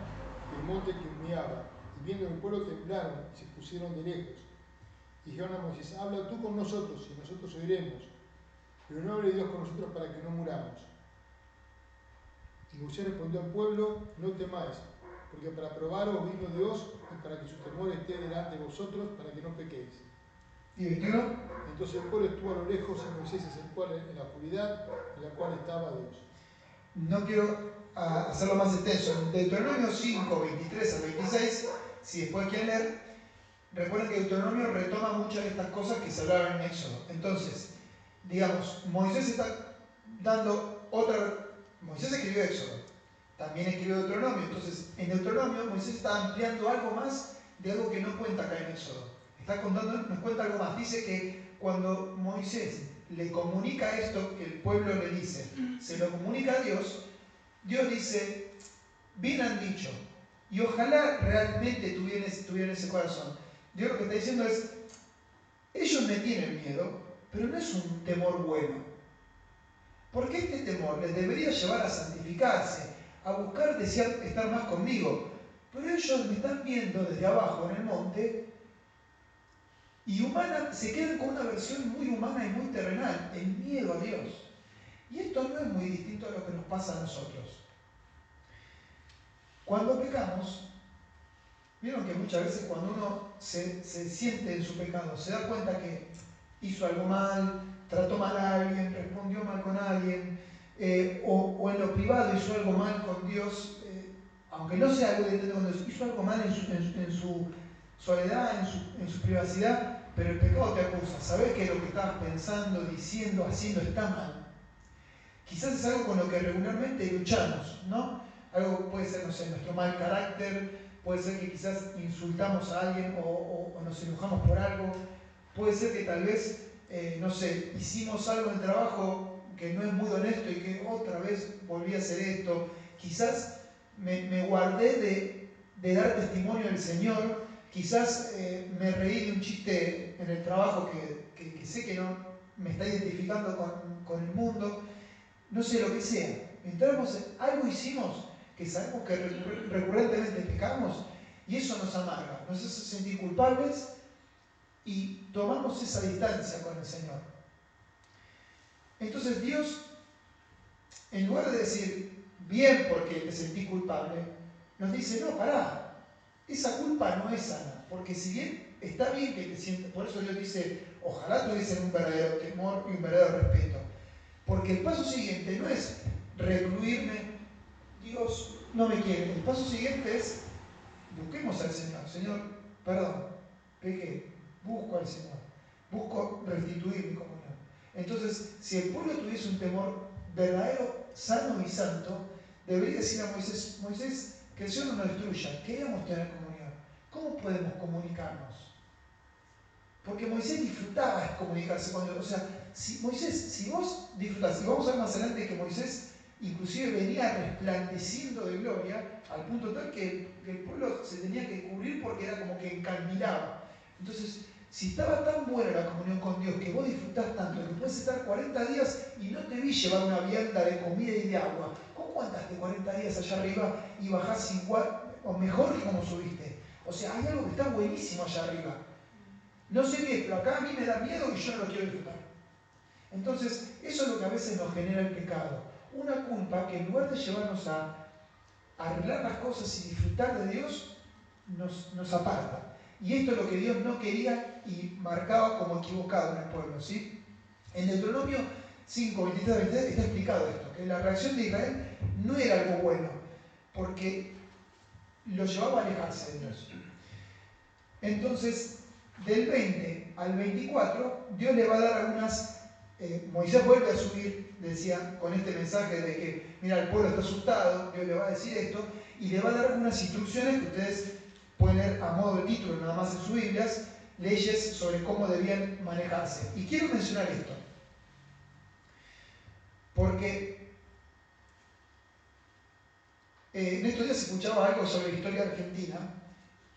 y el monte que humeaba, y viendo el pueblo temblaron y se pusieron de lejos. Y dijeron a Moisés, habla tú con nosotros y nosotros oiremos, pero no hable Dios con nosotros para que no muramos. Y Moisés respondió al pueblo, no temáis, porque para probaros vino Dios y para que su temor esté delante de vosotros, para que no pequéis. ¿Y 21? Entonces el pueblo estuvo a lo lejos y Moisés se acercó en la oscuridad en la cual estaba Dios. No quiero hacerlo más extenso. En Deuteronomio 5, 23 al 26, si después quieren leer, recuerden que Deuteronomio retoma muchas de estas cosas que se hablaban en Éxodo. Entonces, digamos, Moisés está dando otra... Moisés escribió Éxodo, también escribió Deuteronomio. Entonces, en Deuteronomio Moisés está ampliando algo más de algo que no cuenta acá en Éxodo. Nos cuenta algo más. Dice que cuando Moisés le comunica esto que el pueblo le dice, se lo comunica a Dios, Dios dice, bien han dicho, y ojalá realmente tuvieran ese corazón. Dios lo que está diciendo es, ellos me tienen miedo, pero no es un temor bueno. Porque este temor les debería llevar a santificarse, a buscar desear estar más conmigo. Pero ellos me están viendo desde abajo en el monte y se quedan con una versión muy humana y muy terrenal, el miedo a Dios. Y esto no es muy distinto a lo que nos pasa a nosotros. Cuando pecamos, vieron que muchas veces cuando uno se siente en su pecado, se da cuenta que hizo algo mal, trató mal a alguien, respondió mal con alguien, o en lo privado hizo algo mal con Dios, aunque no sea algo directo con Dios, hizo algo mal en su soledad, en su privacidad, pero el pecado te acusa. Sabes que lo que estabas pensando, diciendo, haciendo está mal. Quizás es algo con lo que regularmente luchamos, ¿no? Algo puede ser, no sé, nuestro mal carácter, puede ser que quizás insultamos a alguien o nos enojamos por algo, puede ser que tal vez, no sé, hicimos algo en el trabajo que no es muy honesto y que otra vez volví a hacer esto. Quizás me guardé de dar testimonio del Señor. Quizás me reí de un chiste en el trabajo que sé que no me está identificando con el mundo. No sé, lo que sea. Algo hicimos que sabemos que recurrentemente pecamos y eso nos amarga, nos hace sentir culpables y tomamos esa distancia con el Señor. Entonces Dios, en lugar de decir, bien porque te sentí culpable, nos dice, no, pará, esa culpa no es sana, porque si bien está bien que te sientas, por eso Dios dice, ojalá tuviesen un verdadero temor y un verdadero respeto, porque el paso siguiente no es recluirme, Dios no me quiere, el paso siguiente es, busquemos al Señor, Señor, perdón, pequé, busco al Señor, busco restituir mi comunión. Entonces, si el pueblo tuviese un temor verdadero, sano y santo, debería decir a Moisés, Moisés, que el Señor no nos destruya, queremos tener comunión. ¿Cómo podemos comunicarnos? Porque Moisés disfrutaba comunicarse con Dios. O sea, Moisés, si vos disfrutás, y vamos a ver más adelante que Moisés inclusive venía resplandeciendo de gloria, al punto tal que el pueblo se tenía que cubrir porque era como que encandilaba. Entonces, si estaba tan buena la comunión con Dios, que vos disfrutás tanto, que puedes estar 40 días y no te vi llevar una vianda de comida y de agua, ¿cómo andaste 40 días allá arriba y bajás igual o mejor que como subiste? O sea, hay algo que está buenísimo allá arriba. No sé qué, pero acá a mí me da miedo y yo no lo quiero disfrutar. Entonces, eso es lo que a veces nos genera el pecado. Una culpa que en lugar de llevarnos a arreglar las cosas y disfrutar de Dios, nos aparta. Y esto es lo que Dios no quería y marcaba como equivocado en el pueblo, ¿sí? En Deuteronomio 5, 23, 23 está explicado esto, que la reacción de Israel no era algo bueno, porque lo llevaba a alejarse de Dios. Entonces, del 20 al 24, Dios le va a dar algunas... Moisés vuelve a subir, decía, con este mensaje de que, mira, el pueblo está asustado, Dios le va a decir esto, y le va a dar algunas instrucciones que ustedes pueden leer a modo de título nada más en sus Biblias, leyes sobre cómo debían manejarse. Y quiero mencionar esto, porque en estos días escuchaba algo sobre la historia argentina,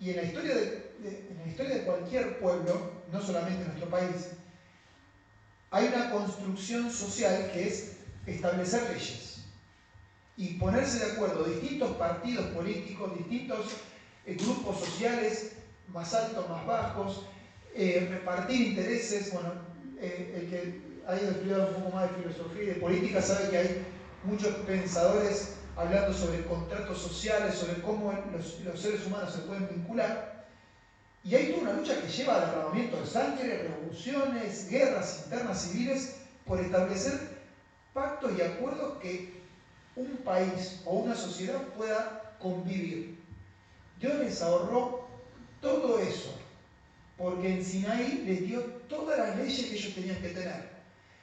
y en la historia de cualquier pueblo, no solamente en nuestro país, hay una construcción social que es establecer leyes y ponerse de acuerdo distintos partidos políticos, distintos grupos sociales, más altos, más bajos, repartir intereses. Bueno, el que haya estudiado un poco más de filosofía y de política sabe que hay muchos pensadores hablando sobre contratos sociales, sobre cómo los seres humanos se pueden vincular. Y hay toda una lucha que lleva a derramamiento de sangre, revoluciones, guerras internas civiles, por establecer pactos y acuerdos que un país o una sociedad pueda convivir. Dios les ahorró todo eso, porque en Sinaí les dio todas las leyes que ellos tenían que tener,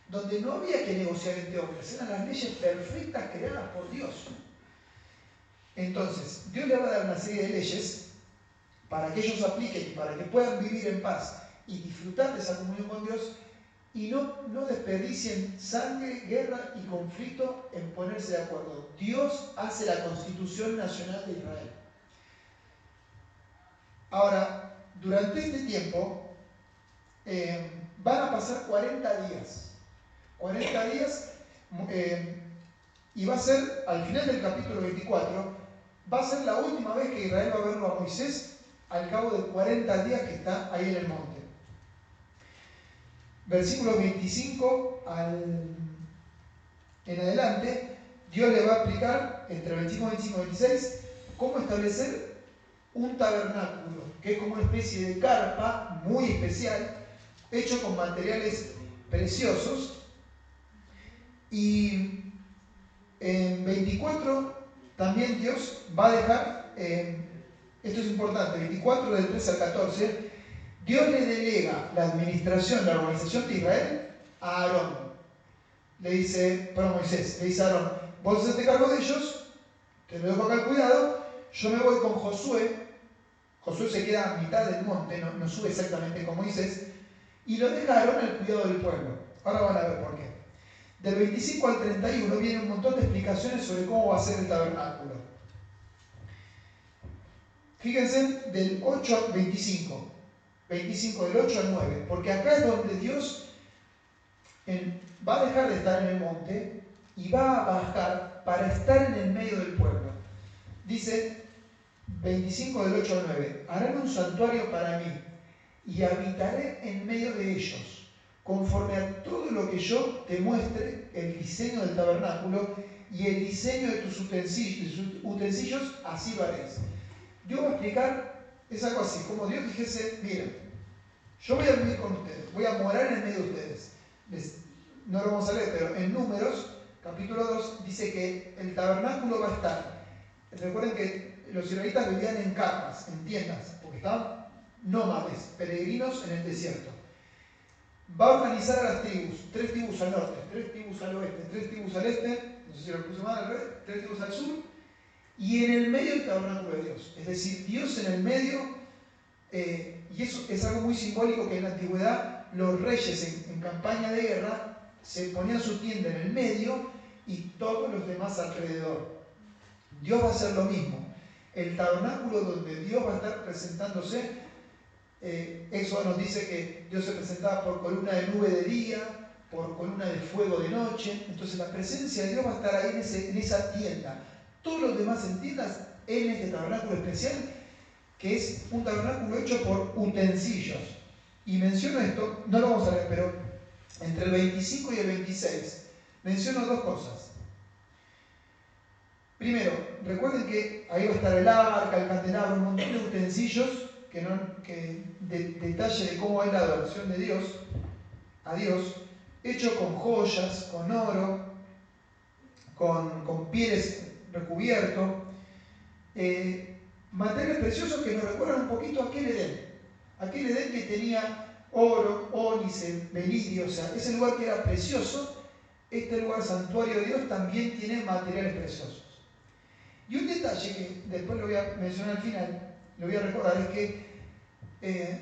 donde no había que negociar entre hombres, eran las leyes perfectas creadas por Dios. Entonces, Dios le va a dar una serie de leyes para que ellos apliquen, para que puedan vivir en paz y disfrutar de esa comunión con Dios y no desperdicien sangre, guerra y conflicto en ponerse de acuerdo. Dios hace la Constitución Nacional de Israel. Ahora, durante este tiempo van a pasar 40 días. 40 días y va a ser, al final del capítulo 24, va a ser la última vez que Israel va a verlo a Moisés al cabo de 40 días que está ahí en el monte. Versículo 25 en adelante, Dios le va a explicar, entre 25 y 26, cómo establecer un tabernáculo, que es como una especie de carpa muy especial, hecho con materiales preciosos. Y en 24 también Dios va a dejar, esto es importante, 24 del 13 al 14, Dios le delega la administración, la organización de Israel a Aarón. Moisés, le dice a Aarón, vos hacete cargo de ellos, te lo dejo acá al cuidado, yo me voy con Josué. Josué se queda a mitad del monte, no sube exactamente con Moisés, y lo deja a Aarón al cuidado del pueblo. Ahora van a ver por qué. Del 25 al 31 viene un montón de explicaciones sobre cómo va a ser el tabernáculo. Fíjense del 8 al 25. 25 del 8 al 9. Porque acá es donde Dios va a dejar de estar en el monte y va a bajar para estar en el medio del pueblo. Dice 25 del 8 al 9. Harán un santuario para mí y habitaré en medio de ellos, conforme a todo lo que yo te muestre, el diseño del tabernáculo y el diseño de tus utensilios, así lo haréis. Dios va a explicar, es algo así, como Dios dijese, mira, yo voy a vivir con ustedes, voy a morar en el medio de ustedes. No lo vamos a leer, pero en Números, capítulo 2, dice que el tabernáculo va a estar. Recuerden que los israelitas vivían en carpas, en tiendas, porque estaban nómades, peregrinos en el desierto. Va a organizar a las tribus, 3 tribus al norte, 3 tribus al oeste, 3 tribus al este, no sé si lo puse mal al revés, 3 tribus al sur, y en el medio el tabernáculo de Dios. Es decir, Dios en el medio, y eso es algo muy simbólico que en la antigüedad los reyes en campaña de guerra se ponían su tienda en el medio y todos los demás alrededor. Dios va a hacer lo mismo. El tabernáculo donde Dios va a estar presentándose, eso nos dice que Dios se presentaba por columna de nube de día, por columna de fuego de noche. Entonces la presencia de Dios va a estar ahí en esa tienda. Todos los demás en tiendas, en este tabernáculo especial, que es un tabernáculo hecho por utensilios. Y menciono esto, no lo vamos a leer, pero entre el 25 y el 26 menciono 2 cosas. Primero, recuerden que ahí va a estar el arca, el candelabro, un montón de utensilios que detalle de cómo es la adoración de Dios, a Dios, hecho con joyas, con oro, con pieles recubiertos, materiales preciosos que nos recuerdan un poquito a aquel Edén que tenía oro, ónice, belirio, o sea, ese lugar que era precioso, este lugar santuario de Dios también tiene materiales preciosos. Y un detalle que después lo voy a mencionar al final, lo voy a recordar, es que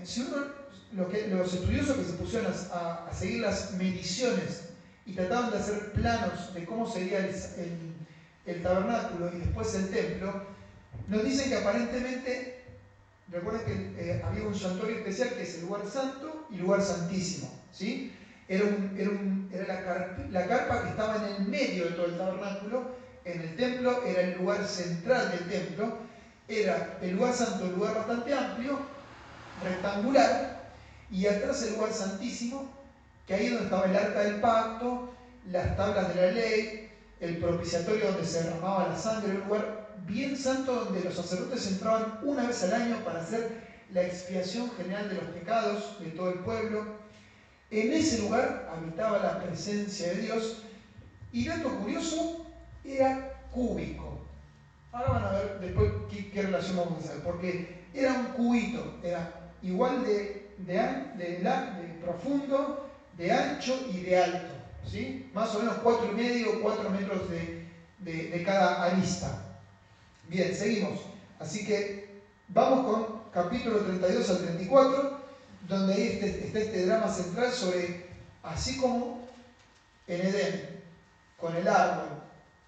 si uno, los estudiosos que se pusieron a seguir las mediciones y trataban de hacer planos de cómo sería el tabernáculo y después el templo, nos dicen que aparentemente, recuerden que había un santuario especial que es el lugar santo y lugar santísimo, ¿sí? Era la carpa que estaba en el medio de todo el tabernáculo. En el templo era el lugar central del templo, era el lugar santo, un lugar bastante amplio, rectangular, y atrás el lugar santísimo, que ahí es donde estaba el arca del pacto, las tablas de la ley, el propiciatorio donde se derramaba la sangre, un lugar bien santo donde los sacerdotes entraban una vez al año para hacer la expiación general de los pecados de todo el pueblo. En ese lugar habitaba la presencia de Dios, y dato curioso, era cúbico. Ahora van a ver después qué relación vamos a hacer, porque era un cubito, era igual de profundo, de ancho y de alto, ¿sí? Más o menos 4,5 o 4 metros de cada arista. Bien, seguimos. Así que vamos con capítulo 32 al 34, donde ahí está este drama central sobre, así como en Edén, con el árbol,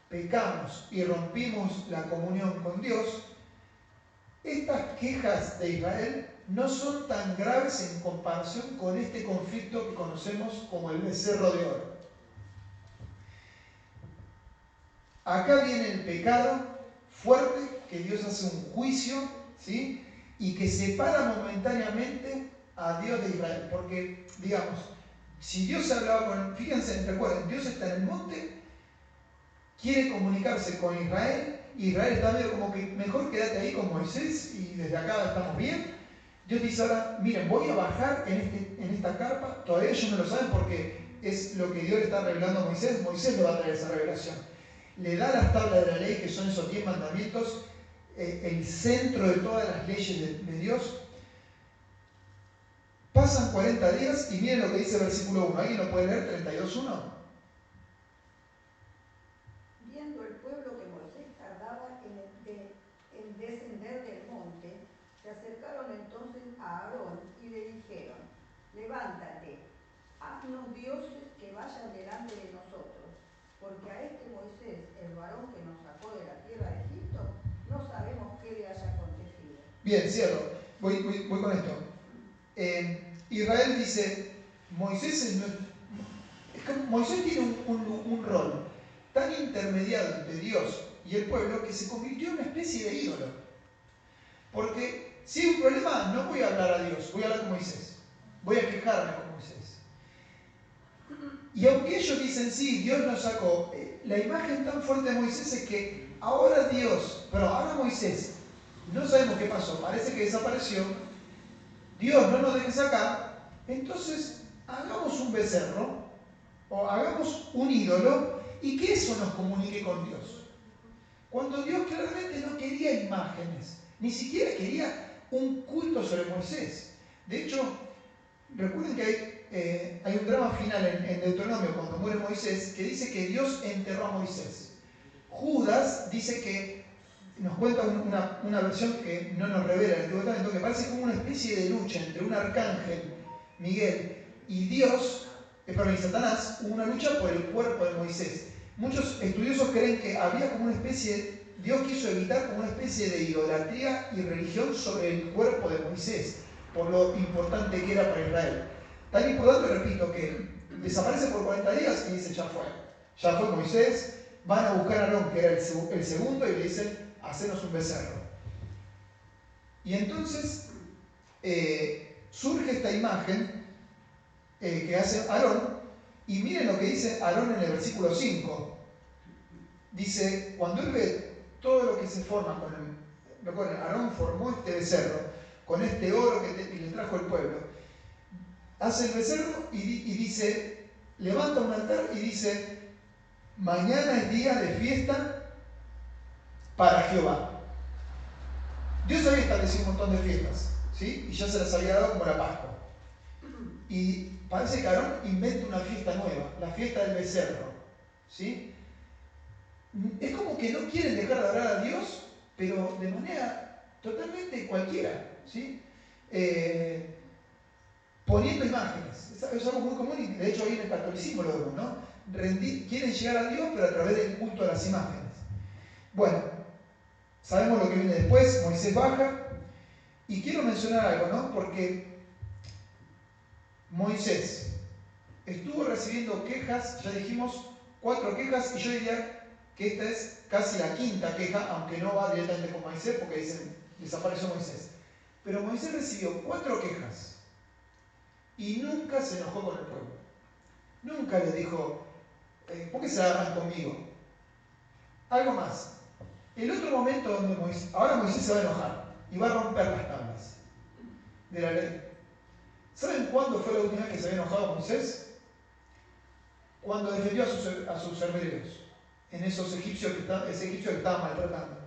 pecamos y rompimos la comunión con Dios, estas quejas de Israel no son tan graves en comparación con este conflicto que conocemos como el becerro de oro. Acá viene el pecado fuerte, que Dios hace un juicio, ¿sí? Y que separa momentáneamente a Dios de Israel. Porque, digamos, si Dios hablaba con... Fíjense, recuerden, Dios está en el monte, quiere comunicarse con Israel, y Israel está medio como que mejor quédate ahí con Moisés y desde acá estamos bien. Dios dice ahora, miren, voy a bajar en esta carpa, todavía ellos no lo saben porque es lo que Dios le está revelando a Moisés, Moisés le va a traer esa revelación. Le da las tablas de la ley, que son esos 10 mandamientos, el centro de todas las leyes de Dios. Pasan 40 días y miren lo que dice el versículo 1. ¿Alguien lo puede leer? 32:1. Viendo el pueblo que Moisés tardaba en descender del monte, se acercaron entonces a Aarón y le dijeron: levántate, haznos dioses que vayan delante de nosotros, porque a este Moisés, el varón que nos sacó de la tierra de Egipto, no sabemos qué le haya acontecido. Bien, cierro. Voy con esto. Israel dice, Moisés Moisés tiene un rol tan intermediado entre Dios y el pueblo que se convirtió en una especie de ídolo. Porque si hay un problema, no voy a hablar a Dios, voy a hablar con Moisés. Voy a quejarme con Moisés. Y aunque ellos dicen, sí, Dios nos sacó, la imagen tan fuerte de Moisés es que ahora Moisés, no sabemos qué pasó, parece que desapareció, Dios no nos deje sacar, entonces hagamos un becerro o hagamos un ídolo y que eso nos comunique con Dios. Cuando Dios claramente no quería imágenes, ni siquiera quería un culto sobre Moisés. De hecho, recuerden que hay un drama final en Deuteronomio cuando muere Moisés que dice que Dios enterró a Moisés. Judas dice que nos cuenta una versión que no nos revela el Antiguo Testamento, que parece como una especie de lucha entre un arcángel, Miguel, y Dios, y Satanás, hubo una lucha por el cuerpo de Moisés. Muchos estudiosos creen que había como una especie, Dios quiso evitar como una especie de idolatría y religión sobre el cuerpo de Moisés, por lo importante que era para Israel. Tan importante, repito, que desaparece por 40 días y dice, ya fue Moisés, van a buscar a Aarón, que era el segundo, y le dicen, hacenos un becerro. Y entonces surge esta imagen que hace Aarón, y miren lo que dice Aarón en el versículo 5. Dice, cuando él ve todo lo que se forma con el... Recuerden, Aarón formó este becerro con este oro que le trajo el pueblo. Hace el becerro y dice, levanta un altar y dice, mañana es día de fiesta para Jehová. Dios había establecido un montón de fiestas, ¿sí? Y ya se las había dado como la Pascua. Y parece que Aarón inventa una fiesta nueva, la fiesta del becerro, ¿sí? Es como que no quieren dejar de adorar a Dios, pero de manera totalmente cualquiera, ¿sí? Poniendo imágenes. Es algo muy común y de hecho ahí en el catolicismo lo vemos, ¿no? Quieren llegar a Dios, pero a través del culto a las imágenes. Bueno, sabemos lo que viene después, Moisés baja, y quiero mencionar algo, ¿no? Porque Moisés estuvo recibiendo quejas, ya dijimos, 4 quejas, y yo diría que esta es casi la 5ª queja, aunque no va directamente con Moisés, porque dicen, desapareció Moisés. Pero Moisés recibió 4 quejas, y nunca se enojó con el pueblo. Nunca le dijo, ¿por qué se agarran conmigo? Algo más. El otro momento donde ahora Moisés se va a enojar y va a romper las tablas de la ley. ¿Saben cuándo fue la última vez que se había enojado Moisés? Cuando defendió a sus herederos, en ese egipcio que estaba maltratando.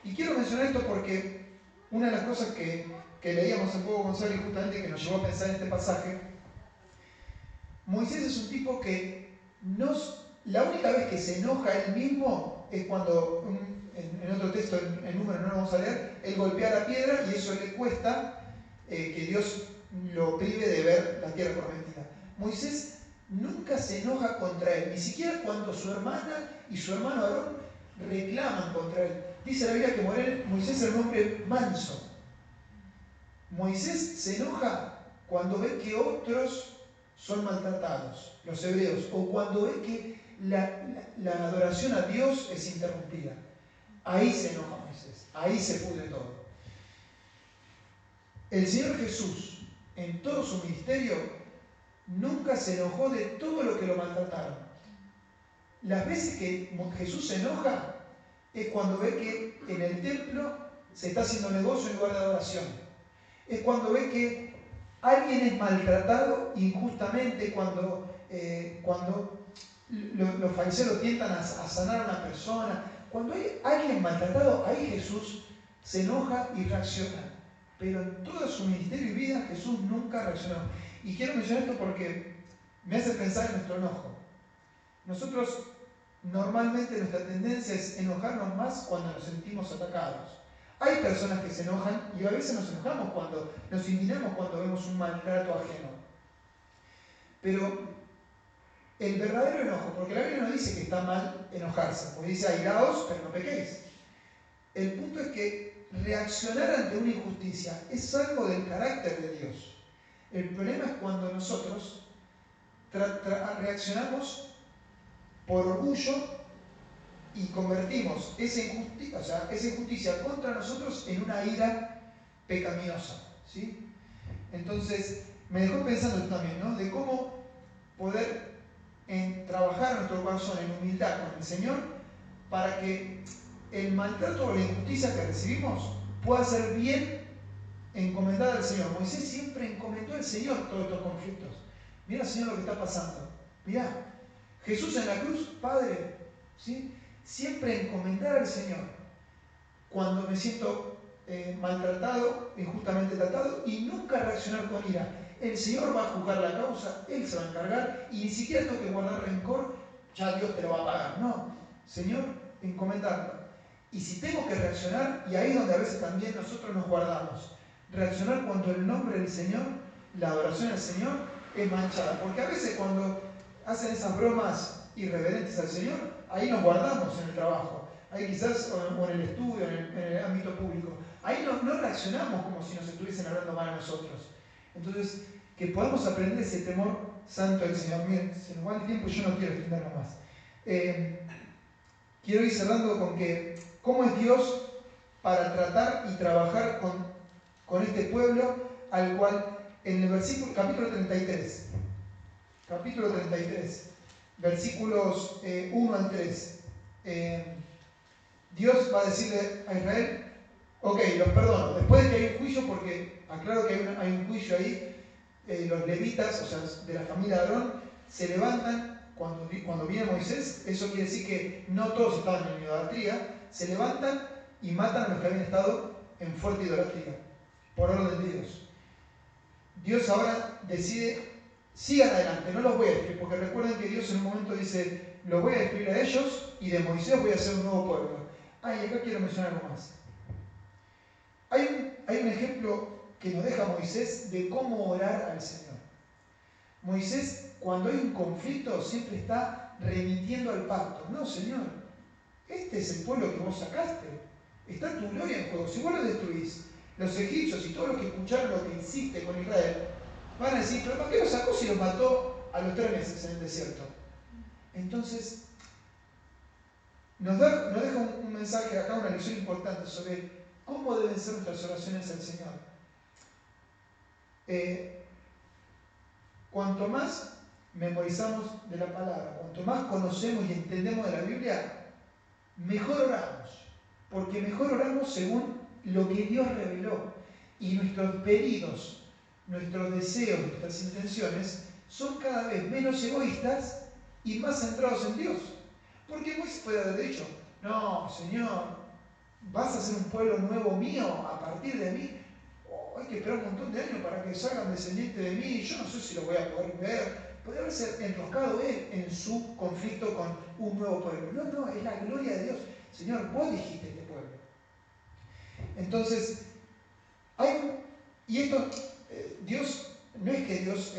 Y quiero mencionar esto porque una de las cosas que leíamos en Fuego González justamente que nos llevó a pensar en este pasaje, Moisés es un tipo que la única vez que se enoja él mismo es cuando, en otro texto, en Números no lo vamos a leer, él golpea la piedra y eso le cuesta que Dios lo prive de ver la tierra prometida. Moisés nunca se enoja contra él, ni siquiera cuando su hermana y su hermano Aarón reclaman contra él. Dice la Biblia que Moisés era un hombre manso. Moisés se enoja cuando ve que otros son maltratados, los hebreos, o cuando ve que la adoración a Dios es interrumpida. Ahí se enoja Moisés, ahí se pudre todo. El Señor Jesús, en todo su ministerio, nunca se enojó de todo lo que lo maltrataron. Las veces que Jesús se enoja es cuando ve que en el templo se está haciendo negocio en lugar de adoración. Es cuando ve que alguien es maltratado injustamente, cuando los fariseos tientan a sanar a una persona. Cuando hay alguien maltratado, ahí Jesús se enoja y reacciona. Pero en todo su ministerio y vida Jesús nunca reaccionó. Y quiero mencionar esto porque me hace pensar en nuestro enojo. Nosotros normalmente nuestra tendencia es enojarnos más cuando nos sentimos atacados. Hay personas que se enojan y a veces nos enojamos cuando nos indignamos cuando vemos un maltrato ajeno. Pero el verdadero enojo, porque la Biblia no dice que está mal enojarse, porque dice airaos, pero no pequéis. El punto es que reaccionar ante una injusticia es algo del carácter de Dios. El problema es cuando nosotros reaccionamos por orgullo y convertimos esa injusticia contra nosotros en una ira pecaminosa, ¿sí? Entonces, me dejó pensando esto también, ¿no? De cómo poder trabajar nuestro corazón en humildad con el Señor para que el maltrato o la injusticia que recibimos pueda ser bien encomendada al Señor. Moisés siempre encomendó al Señor todos estos conflictos. Mira, Señor, lo que está pasando. Mira, Jesús en la cruz, Padre, ¿sí? Siempre encomendar al Señor cuando me siento maltratado, injustamente tratado, y nunca reaccionar con ira. El Señor va a juzgar la causa, Él se va a encargar, y ni siquiera tengo que guardar rencor, ya Dios te lo va a pagar. No, Señor, encomendarlo. Y si tengo que reaccionar, y ahí es donde a veces también nosotros nos guardamos, reaccionar cuando el nombre del Señor, la adoración al Señor, es manchada. Porque a veces cuando hacen esas bromas irreverentes al Señor, ahí nos guardamos en el trabajo, ahí quizás o en el estudio, en el ámbito público. Ahí no reaccionamos como si nos estuviesen hablando mal a nosotros. Entonces, que podamos aprender ese temor santo del Señor. Miren, se nos va el tiempo y yo no quiero extenderlo más. Quiero ir cerrando con que cómo es Dios para tratar y trabajar con este pueblo al cual en el capítulo 33, versículos 1 al 3, Dios va a decirle a Israel, ok, los perdono, después de que hay un juicio, porque aclaro que hay un juicio ahí, los levitas, o sea, de la familia de Aarón, se levantan cuando viene Moisés. Eso quiere decir que no todos estaban en idolatría, se levantan y matan a los que habían estado en fuerte idolatría, por orden de Dios. Dios ahora decide, sigan adelante, no los voy a destruir, porque recuerden que Dios en un momento dice, los voy a destruir a ellos y de Moisés voy a hacer un nuevo pueblo. Y acá quiero mencionar algo más. Hay un ejemplo que nos deja Moisés de cómo orar al Señor. Moisés, cuando hay un conflicto, siempre está remitiendo al pacto. No, Señor, este es el pueblo que vos sacaste. Está tu gloria en juego. Si vos lo destruís, los egipcios y todos los que escucharon lo que hiciste con Israel, van a decir, pero ¿para qué lo sacó si los mató a los 3 meses en el desierto? Entonces, nos deja un mensaje acá, una lección importante sobre cómo deben ser nuestras oraciones al Señor. Cuanto más memorizamos de la palabra, cuanto más conocemos y entendemos de la Biblia, mejor oramos, porque mejor oramos según lo que Dios reveló, y nuestros pedidos, nuestros deseos, nuestras intenciones son cada vez menos egoístas y más centrados en Dios. Porque Moisés puede haber dicho, no, Señor, vas a hacer un pueblo nuevo mío a partir de mí. Hay que esperar un montón de años para que salgan descendientes de mí, yo no sé si lo voy a poder ver. Podría haberse enroscado él en su conflicto con un nuevo pueblo. No, es la gloria de Dios. Señor, vos dijiste este pueblo. Entonces, Dios, no es que Dios,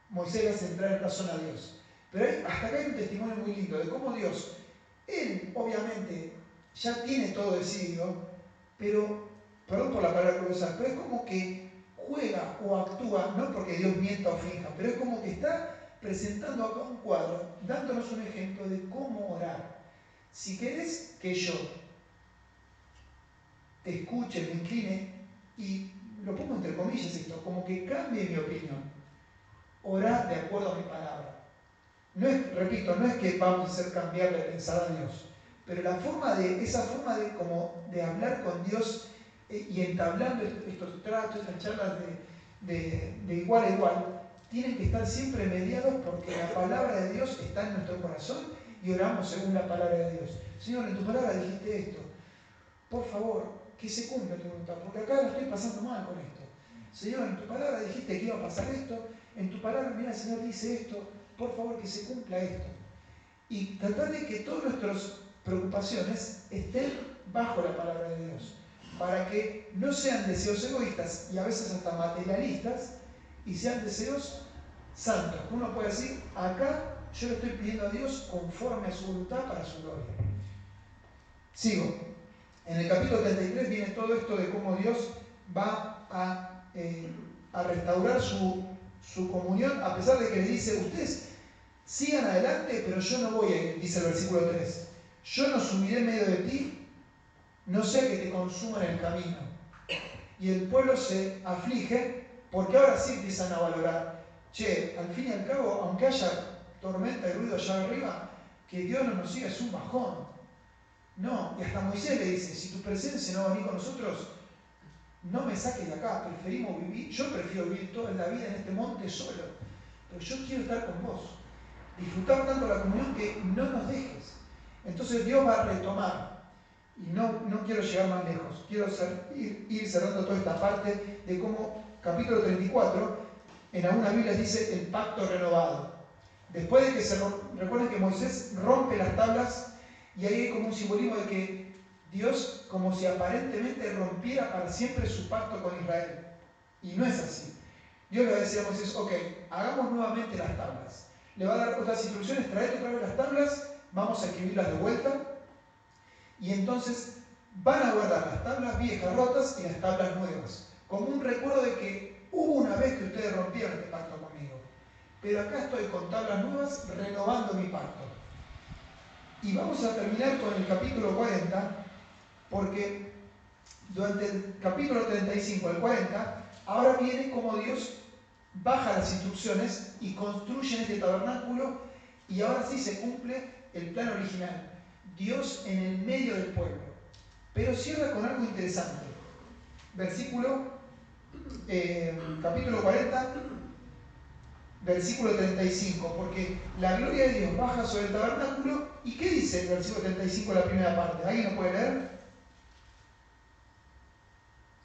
Moisés le hace entrar en razón a Dios, pero hasta acá hay un testimonio muy lindo de cómo Dios, Él obviamente ya tiene todo decidido, pero, perdón por la palabra que voy a usar, pero es como que juega o actúa, no porque Dios mienta o finja, pero es como que está presentando acá un cuadro, dándonos un ejemplo de cómo orar. Si querés que yo te escuche, me incline, y lo pongo entre comillas esto, como que cambie mi opinión, orá de acuerdo a mi palabra. No es, repito, no es que vamos a hacer cambiarle de pensar a Dios, pero esa forma de hablar con Dios y entablando estos tratos, estas charlas de igual a igual, tienen que estar siempre mediados porque la palabra de Dios está en nuestro corazón y oramos según la palabra de Dios. Señor, en tu palabra dijiste esto, por favor, que se cumpla tu voluntad, porque acá lo estoy pasando mal con esto. Señor, en tu palabra dijiste que iba a pasar esto, en tu palabra, mira, el Señor dice esto, por favor, que se cumpla esto. Y tratar de que todas nuestras preocupaciones estén bajo la palabra de Dios, para que no sean deseos egoístas y a veces hasta materialistas, y sean deseos santos. Uno puede decir, acá yo le estoy pidiendo a Dios conforme a su voluntad para su gloria. Sigo. En el capítulo 33 viene todo esto de cómo Dios va a restaurar su comunión, a pesar de que le dice, ustedes sigan adelante, pero yo no voy a ir, dice el versículo 3. Yo no subiré en medio de ti, no sea que te consuma en el camino. Y el pueblo se aflige porque ahora sí empiezan a valorar. Che, al fin y al cabo, aunque haya tormenta y ruido allá arriba, que Dios no nos siga es un bajón. No, y hasta Moisés le dice, si tu presencia no va a venir con nosotros, no me saques de acá, yo prefiero vivir toda la vida en este monte solo, pero yo quiero estar con vos. Disfrutar tanto la comunión que no nos dejes. Entonces Dios va a retomar, y no quiero llegar más lejos, quiero ir cerrando toda esta parte de cómo, capítulo 34, en algunas Biblias dice el pacto renovado. Después de que recuerden que Moisés rompe las tablas, y ahí hay como un simbolismo de que Dios como si aparentemente rompiera para siempre su pacto con Israel. Y no es así. Dios le va a decir a Moisés, ok, hagamos nuevamente las tablas. Le va a dar otras instrucciones, traete otra vez las tablas, vamos a escribirlas de vuelta. Y entonces van a guardar las tablas viejas rotas y las tablas nuevas, como un recuerdo de que hubo una vez que ustedes rompieron este pacto conmigo. Pero acá estoy con tablas nuevas renovando mi pacto. Y vamos a terminar con el capítulo 40, porque durante el capítulo 35 al 40, ahora viene como Dios baja las instrucciones y construyen este tabernáculo, y ahora sí se cumple el plan original. Dios en el medio del pueblo. Pero cierra con algo interesante. Capítulo 40, versículo 35, porque la gloria de Dios baja sobre el tabernáculo. ¿Y qué dice el versículo 35 de la primera parte? ¿Alguien lo puede leer?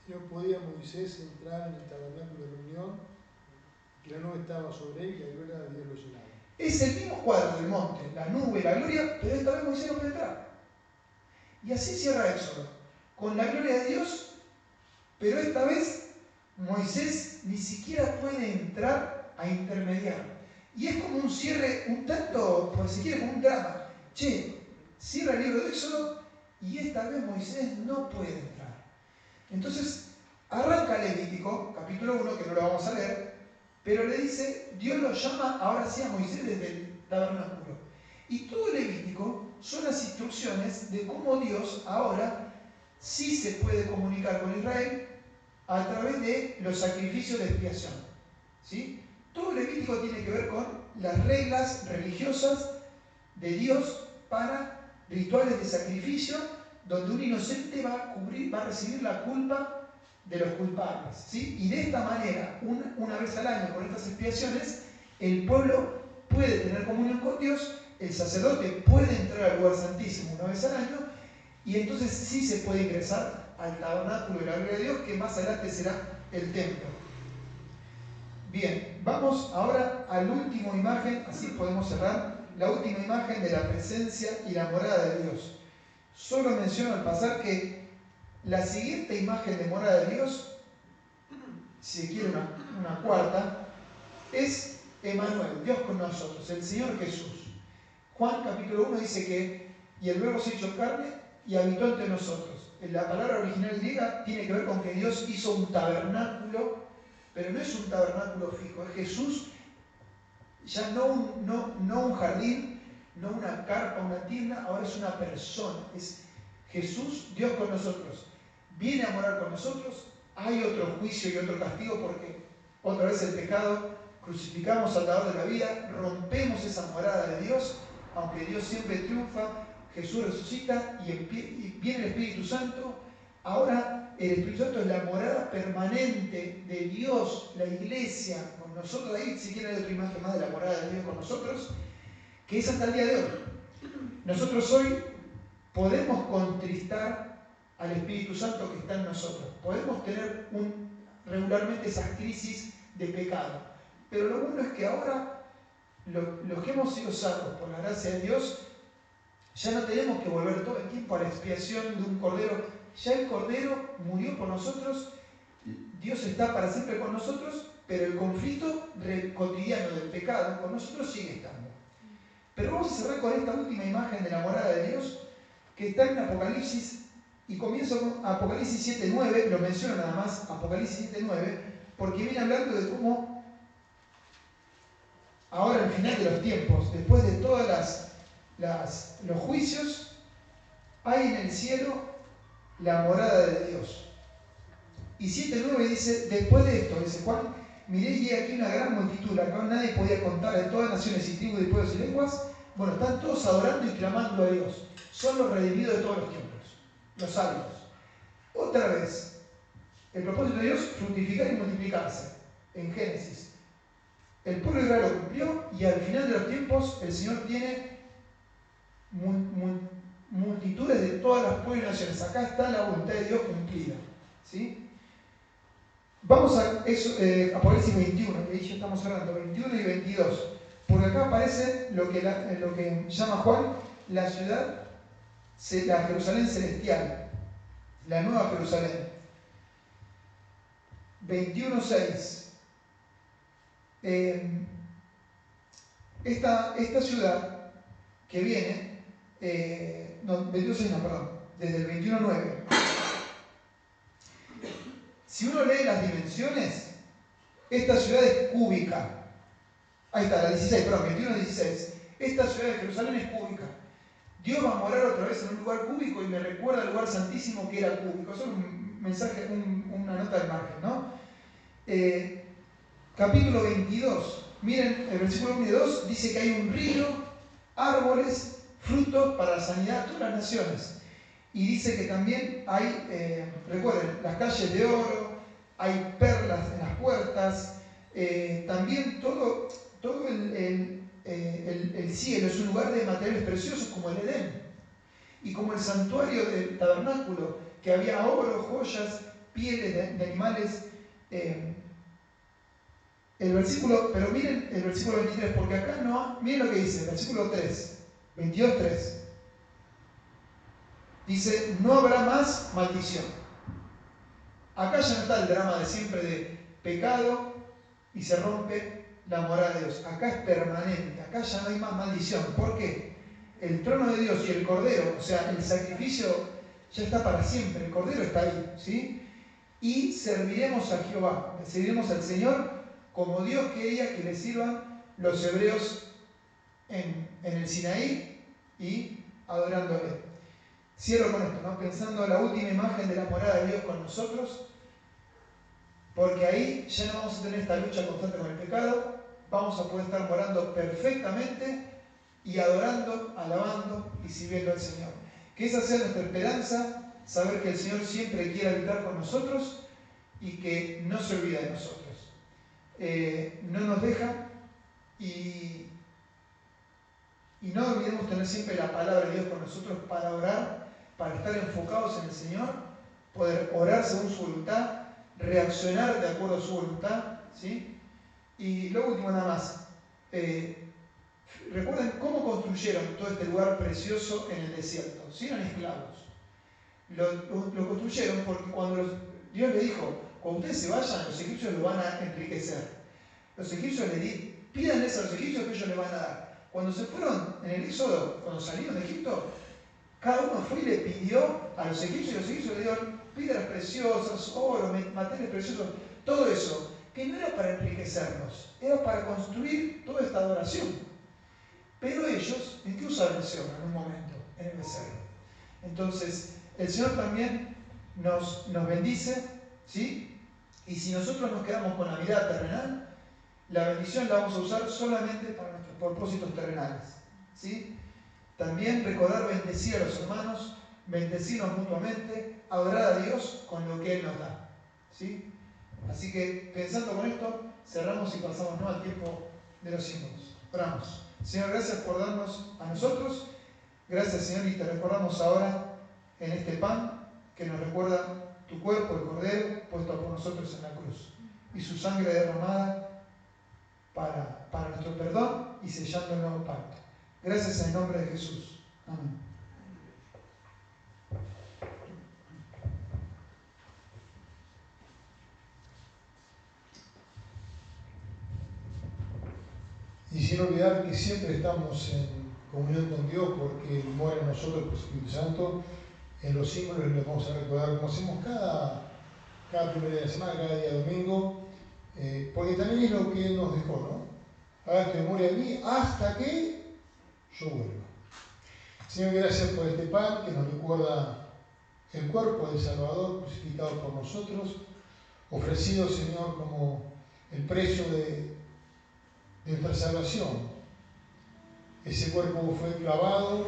No podía Moisés entrar en el tabernáculo de reunión, que la nube estaba sobre él y la gloria de Dios lo llenaba. Es el mismo cuadro del monte, la nube, la gloria, pero esta vez Moisés no puede entrar. Y así cierra Éxodo, con la gloria de Dios, pero esta vez Moisés ni siquiera puede entrar a intermediar. Y es como un cierre, un tanto, por si quiere, como un drama. Che, cierra el libro de Éxodo y esta vez Moisés no puede entrar. Entonces, arranca Levítico, capítulo 1, que no lo vamos a leer, pero le dice, Dios lo llama ahora sí a Moisés desde el tabernáculo. Y todo Levítico son las instrucciones de cómo Dios ahora sí se puede comunicar con Israel a través de los sacrificios de expiación. ¿Sí? Todo Levítico tiene que ver con las reglas religiosas de Dios para rituales de sacrificio, donde un inocente va a recibir la culpa de los culpables. ¿Sí? Y de esta manera, una vez al año, con estas expiaciones, el pueblo puede tener comunión con Dios, el sacerdote puede entrar al lugar santísimo una vez al año, y entonces sí se puede ingresar al tabernáculo de la gloria de Dios, que más adelante será el templo. Bien, vamos ahora a la última imagen, así podemos cerrar, la última imagen de la presencia y la morada de Dios. Solo menciono al pasar que la siguiente imagen de morada de Dios, si se quiere una cuarta, es Emmanuel, Dios con nosotros, el Señor Jesús. Juan capítulo 1 dice que, y el Verbo se hizo carne y habitó entre nosotros. La palabra original griega tiene que ver con que Dios hizo un tabernáculo, pero no es un tabernáculo fijo, es Jesús, ya no un jardín, no una carpa, una tienda, ahora es una persona, es Jesús, Dios con nosotros. Viene a morar con nosotros, hay otro juicio y otro castigo porque otra vez el pecado, crucificamos al dador de la vida, rompemos esa morada de Dios, aunque Dios siempre triunfa, Jesús resucita y viene el Espíritu Santo. Ahora el Espíritu Santo es la morada permanente de Dios, la iglesia con nosotros. Ahí si quieren hay otra imagen más de la morada de Dios con nosotros, que es hasta el día de hoy. Nosotros hoy podemos contristar al Espíritu Santo que está en nosotros. Podemos tener regularmente esas crisis de pecado. Pero lo bueno es que ahora, los que hemos sido salvos por la gracia de Dios, ya no tenemos que volver todo el tiempo a la expiación de un cordero. Ya el cordero murió por nosotros, Dios está para siempre con nosotros, pero el conflicto cotidiano del pecado con nosotros sigue estando. Pero vamos a cerrar con esta última imagen de la morada de Dios, que está en Apocalipsis, Y comienzo con Apocalipsis 7:9, lo menciono nada más, Apocalipsis 7:9, porque viene hablando de cómo ahora al final de los tiempos, después de todos los juicios, hay en el cielo la morada de Dios. Y 7:9 dice, después de esto, dice Juan, miré y he aquí una gran multitud, la cual nadie podía contar, de todas naciones y tribus, de pueblos y lenguas. Bueno, están todos adorando y clamando a Dios. Son los redimidos de todos los tiempos, los salvos. Otra vez, el propósito de Dios, fructificar y multiplicarse. En Génesis. El pueblo de Israel lo cumplió y al final de los tiempos el Señor tiene multitudes de todas las pueblos y naciones. Acá está la voluntad de Dios cumplida. ¿Sí? Vamos a eso, Apocalipsis 21, que ahí ya estamos hablando, 21 y 22. Porque acá aparece lo que llama Juan la ciudad, la Jerusalén celestial, la nueva Jerusalén. 21:6. Esta ciudad que viene, 22:6 no, perdón, desde el 21:9. Si uno lee las dimensiones, esta ciudad es cúbica. Ahí está, la 16, perdón, 21:16. Esta ciudad de Jerusalén es cúbica. Dios va a morar otra vez en un lugar cúbico y me recuerda al lugar santísimo que era cúbico. Eso es un mensaje, una nota de margen, ¿no? Capítulo 22. Miren, el versículo 1 y 2 dice que hay un río, árboles, frutos para la sanidad de todas las naciones. Y dice que también hay, recuerden, las calles de oro, hay perlas en las puertas, también todo el cielo es un lugar de materiales preciosos como el Edén. Y como el santuario del tabernáculo, que había oro, joyas, pieles de animales. Pero miren el versículo 23, porque acá no, miren lo que dice, el versículo 3, 22:3. Dice, no habrá más maldición. Acá ya no está el drama de siempre de pecado y se rompe la morada de Dios. Acá es permanente, acá ya no hay más maldición. ¿Por qué? El trono de Dios y el Cordero, o sea, el sacrificio ya está para siempre, el Cordero está ahí, ¿sí? Y serviremos a Jehová, le serviremos al Señor como Dios quería que le sirvan los hebreos en el Sinaí y adorándole. Cierro con esto, ¿no? Pensando en la última imagen de la morada de Dios con nosotros, porque ahí ya no vamos a tener esta lucha constante con el pecado, vamos a poder estar morando perfectamente y adorando, alabando y sirviendo al Señor. Que esa sea nuestra esperanza, saber que el Señor siempre quiere habitar con nosotros y que no se olvida de nosotros. No nos deja y no olvidemos tener siempre la palabra de Dios con nosotros para orar, para estar enfocados en el Señor, poder orar según su voluntad, reaccionar de acuerdo a su voluntad, ¿sí? Y lo último nada más, recuerden cómo construyeron todo este lugar precioso en el desierto. Si eran esclavos, lo construyeron porque cuando Dios le dijo, cuando ustedes se vayan, los egipcios lo van a enriquecer. Los egipcios le dijeron, pídanles a los egipcios que ellos les van a dar. Cuando se fueron en el Éxodo, cuando salieron de Egipto, cada uno fue y le pidió a los egipcios, y los egipcios le dieron piedras preciosas, oro, materiales preciosos, todo eso, que no era para enriquecernos, era para construir toda esta adoración. Pero ellos, ¿en qué usaron ese oro en un momento? En el becerro. Entonces, el Señor también nos bendice, ¿sí? Y si nosotros nos quedamos con la mirada terrenal, la bendición la vamos a usar solamente para nuestros propósitos terrenales, ¿sí? También recordar bendecir a los hermanos, bendecirnos mutuamente, adorar a Dios con lo que Él nos da, ¿sí? Así que pensando con esto, cerramos y pasamos, ¿no?, al tiempo de los símbolos. Oramos. Señor, gracias por darnos a nosotros. Gracias, Señor, y te recordamos ahora en este pan que nos recuerda tu cuerpo, el Cordero, puesto por nosotros en la cruz, y su sangre derramada para nuestro perdón y sellando el nuevo pacto. Gracias en el nombre de Jesús. Amén. Y sin olvidar que siempre estamos en comunión con Dios porque mora en nosotros el Espíritu Santo en los símbolos les vamos a recordar como hacemos cada primer día de la semana, cada día domingo, porque también es lo que Él nos dejó, ¿no? Hagan memoria de mí hasta que yo vuelva. Señor, gracias por este pan que nos recuerda el cuerpo del Salvador crucificado por nosotros, ofrecido, Señor, como el precio de nuestra salvación. Ese cuerpo fue clavado,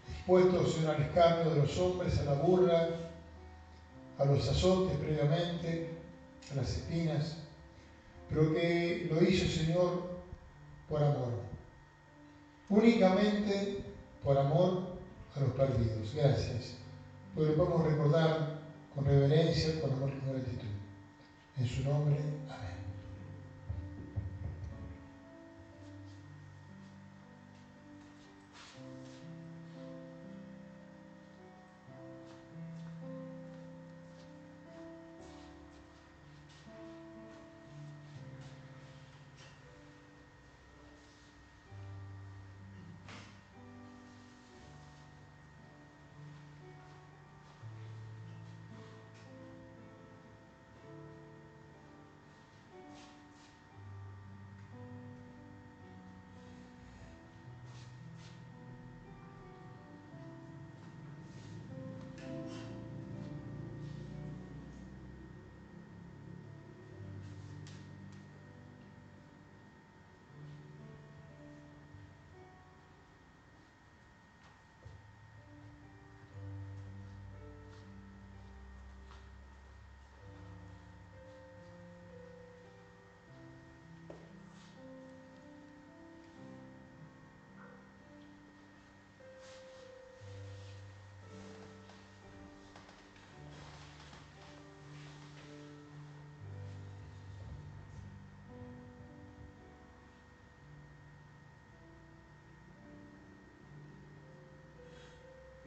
expuesto, Señor, al escarnio de los hombres, a la burla, a los azotes previamente, a las espinas, pero que lo hizo, Señor, por amor. Únicamente por amor a los perdidos. Gracias. Porque lo podemos recordar con reverencia, con amor y con gratitud. En su nombre, amén.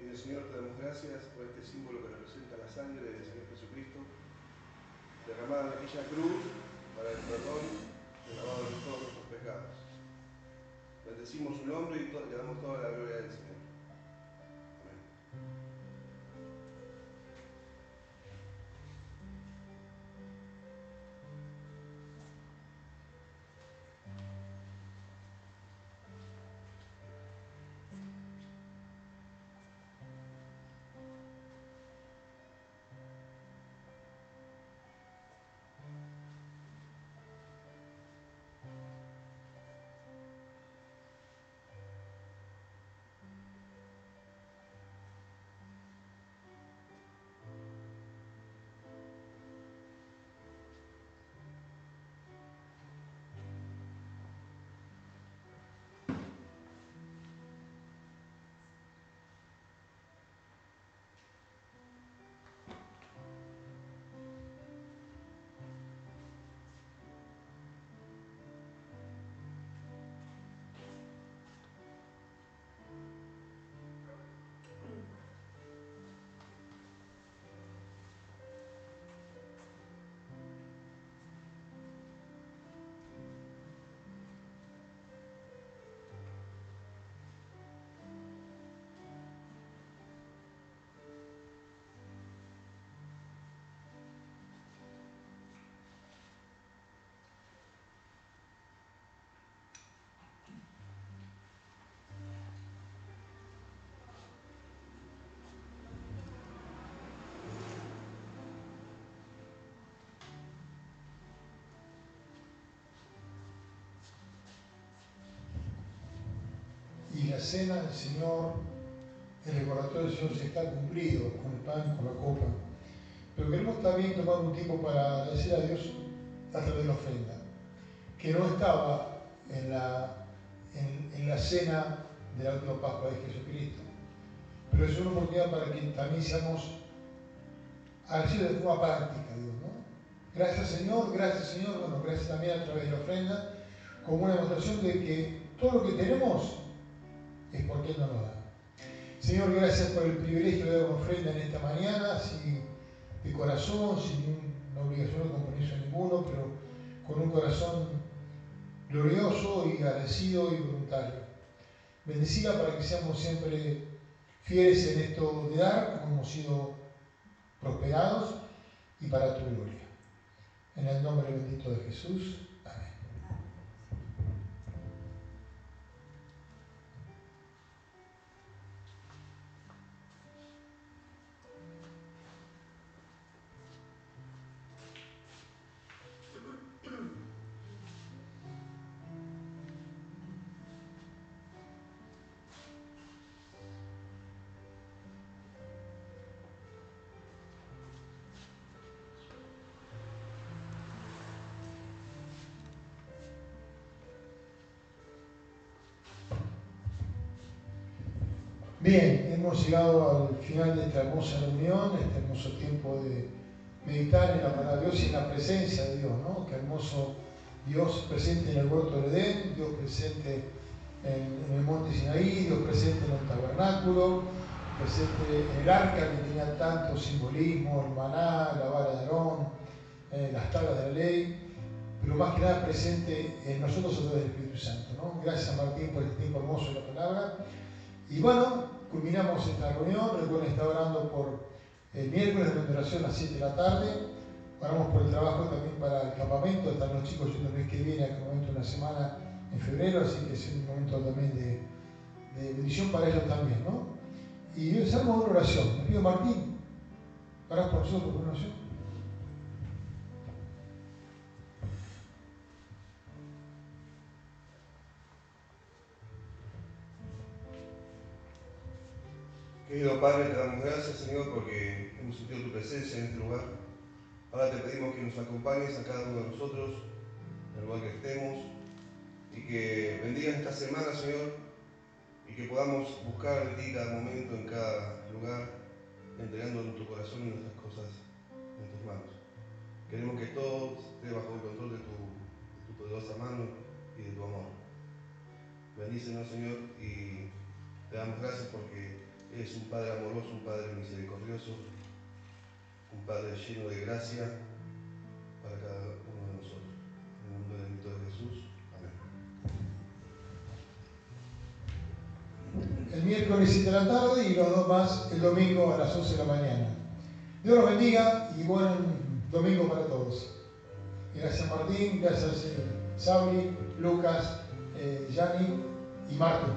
Y Señor, te damos gracias por este símbolo que representa la sangre del Señor Jesucristo, derramada en aquella cruz para el perdón y el lavado de todos nuestros pecados. Bendecimos su nombre y le damos toda la gloria del Señor. Amén. Y la cena del Señor, el recordatorio del Señor se está cumplido con el pan, con la copa. Pero queremos también tomar un tiempo para agradecer a Dios a través de la ofrenda, que no estaba en la cena de la última Pascua de Jesucristo. Pero es una oportunidad para que también seamos agradecidos de forma práctica, Dios, ¿no? Gracias Señor, bueno, gracias también a través de la ofrenda, como una demostración de que todo lo que tenemos es porque Él nos lo da. Señor, gracias por el privilegio de dar una ofrenda en esta mañana, así de corazón, sin una obligación o compromiso ninguno, pero con un corazón glorioso y agradecido y voluntario. Bendecida para que seamos siempre fieles en esto de dar, como hemos sido prosperados y para tu gloria. En el nombre bendito de Jesús. Amén. Bien, hemos llegado al final de esta hermosa reunión, este hermoso tiempo de meditar en la palabra de Dios y en la presencia de Dios, ¿no? Qué hermoso Dios presente en el huerto del Edén, Dios presente en el monte Sinaí, Dios presente en el tabernáculo, presente en el arca que tenía tanto simbolismo, el maná, la vara de Aarón, las tablas de la ley, pero más que nada presente en nosotros a través del Espíritu Santo, ¿no? Gracias a Martín por este tiempo hermoso de la palabra. Y bueno, culminamos esta reunión. Recuerden, está orando por el miércoles de oración a las 7 de la tarde. Oramos por el trabajo también para el campamento. Están los chicos yendo el mes que viene al campamento una semana en febrero, así que es un momento también de bendición para ellos también, ¿no? Y empezamos una oración. Me pido Martín, ¿orás por nosotros por una oración? Querido Padre, te damos gracias, Señor, porque hemos sentido tu presencia en este lugar. Ahora te pedimos que nos acompañes a cada uno de nosotros, en el lugar que estemos, y que bendigas esta semana, Señor, y que podamos buscar de ti cada momento, en cada lugar, entregando nuestro corazón y nuestras cosas en tus manos. Queremos que todo esté bajo el control de tu poderosa mano y de tu amor. Bendícenos, Señor, y te damos gracias porque eres un Padre amoroso, un Padre misericordioso, un Padre lleno de gracia para cada uno de nosotros. En el nombre bendito de Jesús. Amén. El miércoles 7 de la tarde y los dos más el domingo a las 11 de la mañana. Dios los bendiga y buen domingo para todos. Gracias Martín, gracias Sabri, Lucas, Yanni y Marco.